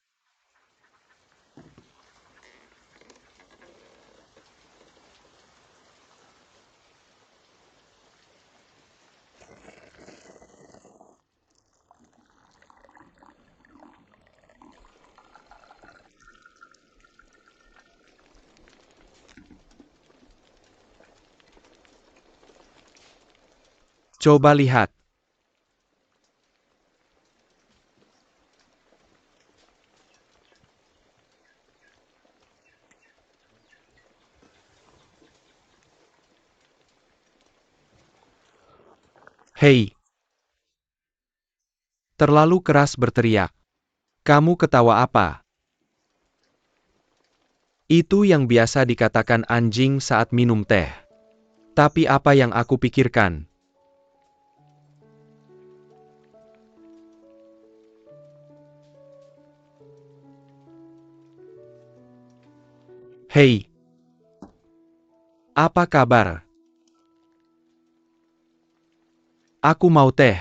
Coba lihat. Hei! Terlalu keras berteriak. Kamu ketawa apa? Itu yang biasa dikatakan anjing saat minum teh. Tapi apa yang aku pikirkan? Hei! Apa kabar? Aku mau teh.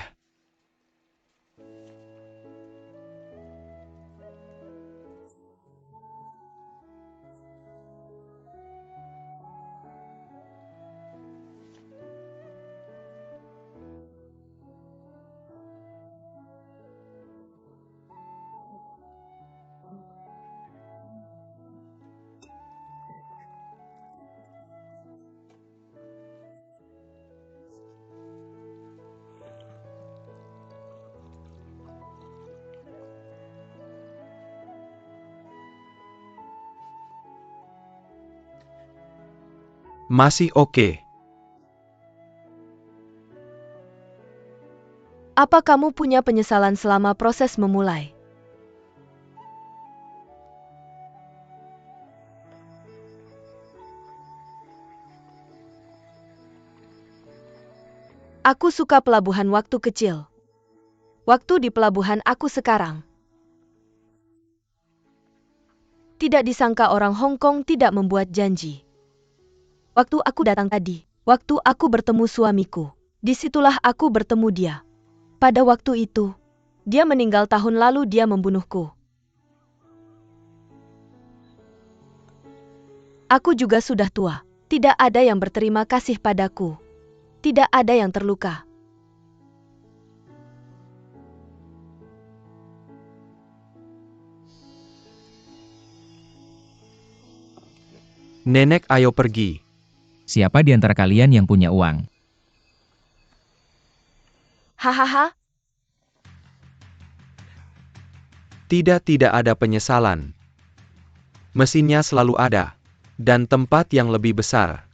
Masih oke. Apa kamu punya penyesalan selama proses memulai? Aku suka pelabuhan waktu kecil. Waktu di pelabuhan aku sekarang. Tidak disangka orang Hong Kong tidak membuat janji. Waktu aku datang tadi, waktu aku bertemu suamiku, disitulah aku bertemu dia. Pada waktu itu, dia meninggal tahun lalu, dia membunuhku. Aku juga sudah tua. Tidak ada yang berterima kasih padaku. Tidak ada yang terluka. Nenek, ayo pergi. Siapa di antara kalian yang punya uang? Hahaha, Tidak ada penyesalan. Mesinnya selalu ada. Dan tempat yang lebih besar.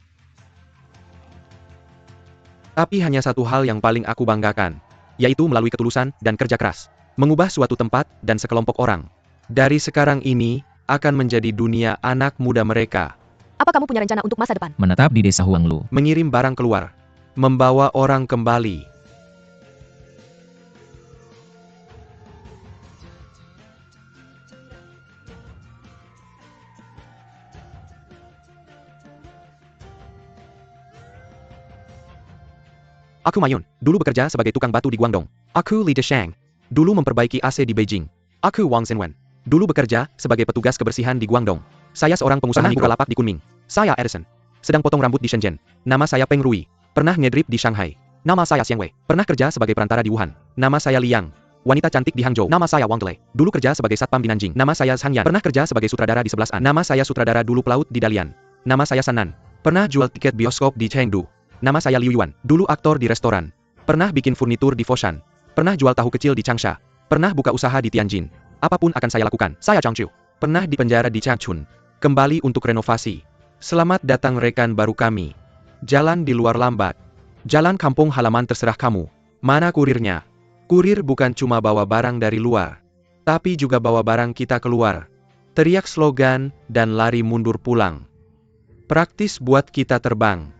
Tapi hanya satu hal yang paling aku banggakan. Yaitu melalui ketulusan dan kerja keras. Mengubah suatu tempat dan sekelompok orang. Dari sekarang ini, akan menjadi dunia anak muda mereka. apa kamu punya rencana untuk masa depan? Menetap di desa Huanglu. Mengirim barang keluar. Membawa orang kembali. Aku Mayun, dulu bekerja sebagai tukang batu di Guangdong. Aku Li Deshang, dulu memperbaiki AC di Beijing. Aku Wang Zhenwen, dulu bekerja sebagai petugas kebersihan di Guangdong. Saya seorang pengusaha mikro lapak di Kunming. Saya Edison, sedang potong rambut di Shenzhen. Nama saya Peng Rui, pernah ngedrip di Shanghai. Nama saya Xiang Wei, pernah kerja sebagai perantara di Wuhan. Nama saya Liang, wanita cantik di Hangzhou. Nama saya Wang Dele, dulu kerja sebagai satpam di Nanjing. Nama saya Zhang Yan, pernah kerja sebagai sutradara di 11 An. Nama saya sutradara dulu pelaut di Dalian. Nama saya Sanan, pernah jual tiket bioskop di Chengdu. Nama saya Liu Yuan, dulu aktor di restoran. Pernah bikin furnitur di Foshan. Pernah jual tahu kecil di Changsha. Pernah buka usaha di Tianjin. Apapun akan saya lakukan. Saya Zhang Chu. Pernah di penjara di Changchun. Kembali untuk renovasi. Selamat datang rekan baru kami. Jalan di luar lambat. Jalan kampung halaman terserah kamu. Mana kurirnya? Kurir bukan cuma bawa barang dari luar. Tapi juga bawa barang kita keluar. Teriak slogan dan lari mundur pulang. Praktis buat kita terbang.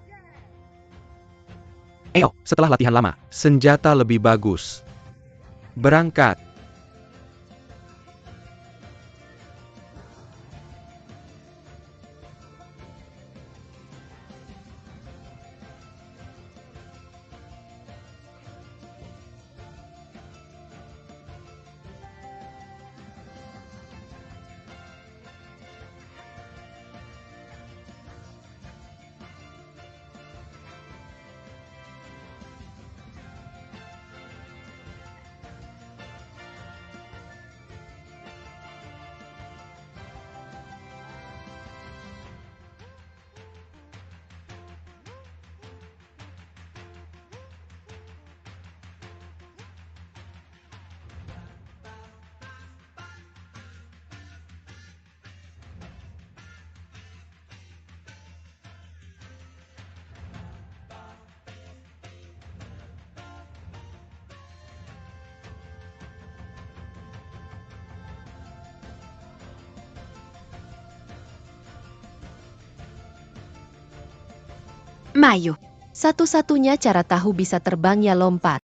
Setelah latihan lama, senjata lebih bagus. Berangkat. Mayu. Satu-satunya cara tahu bisa terbang ya lompat.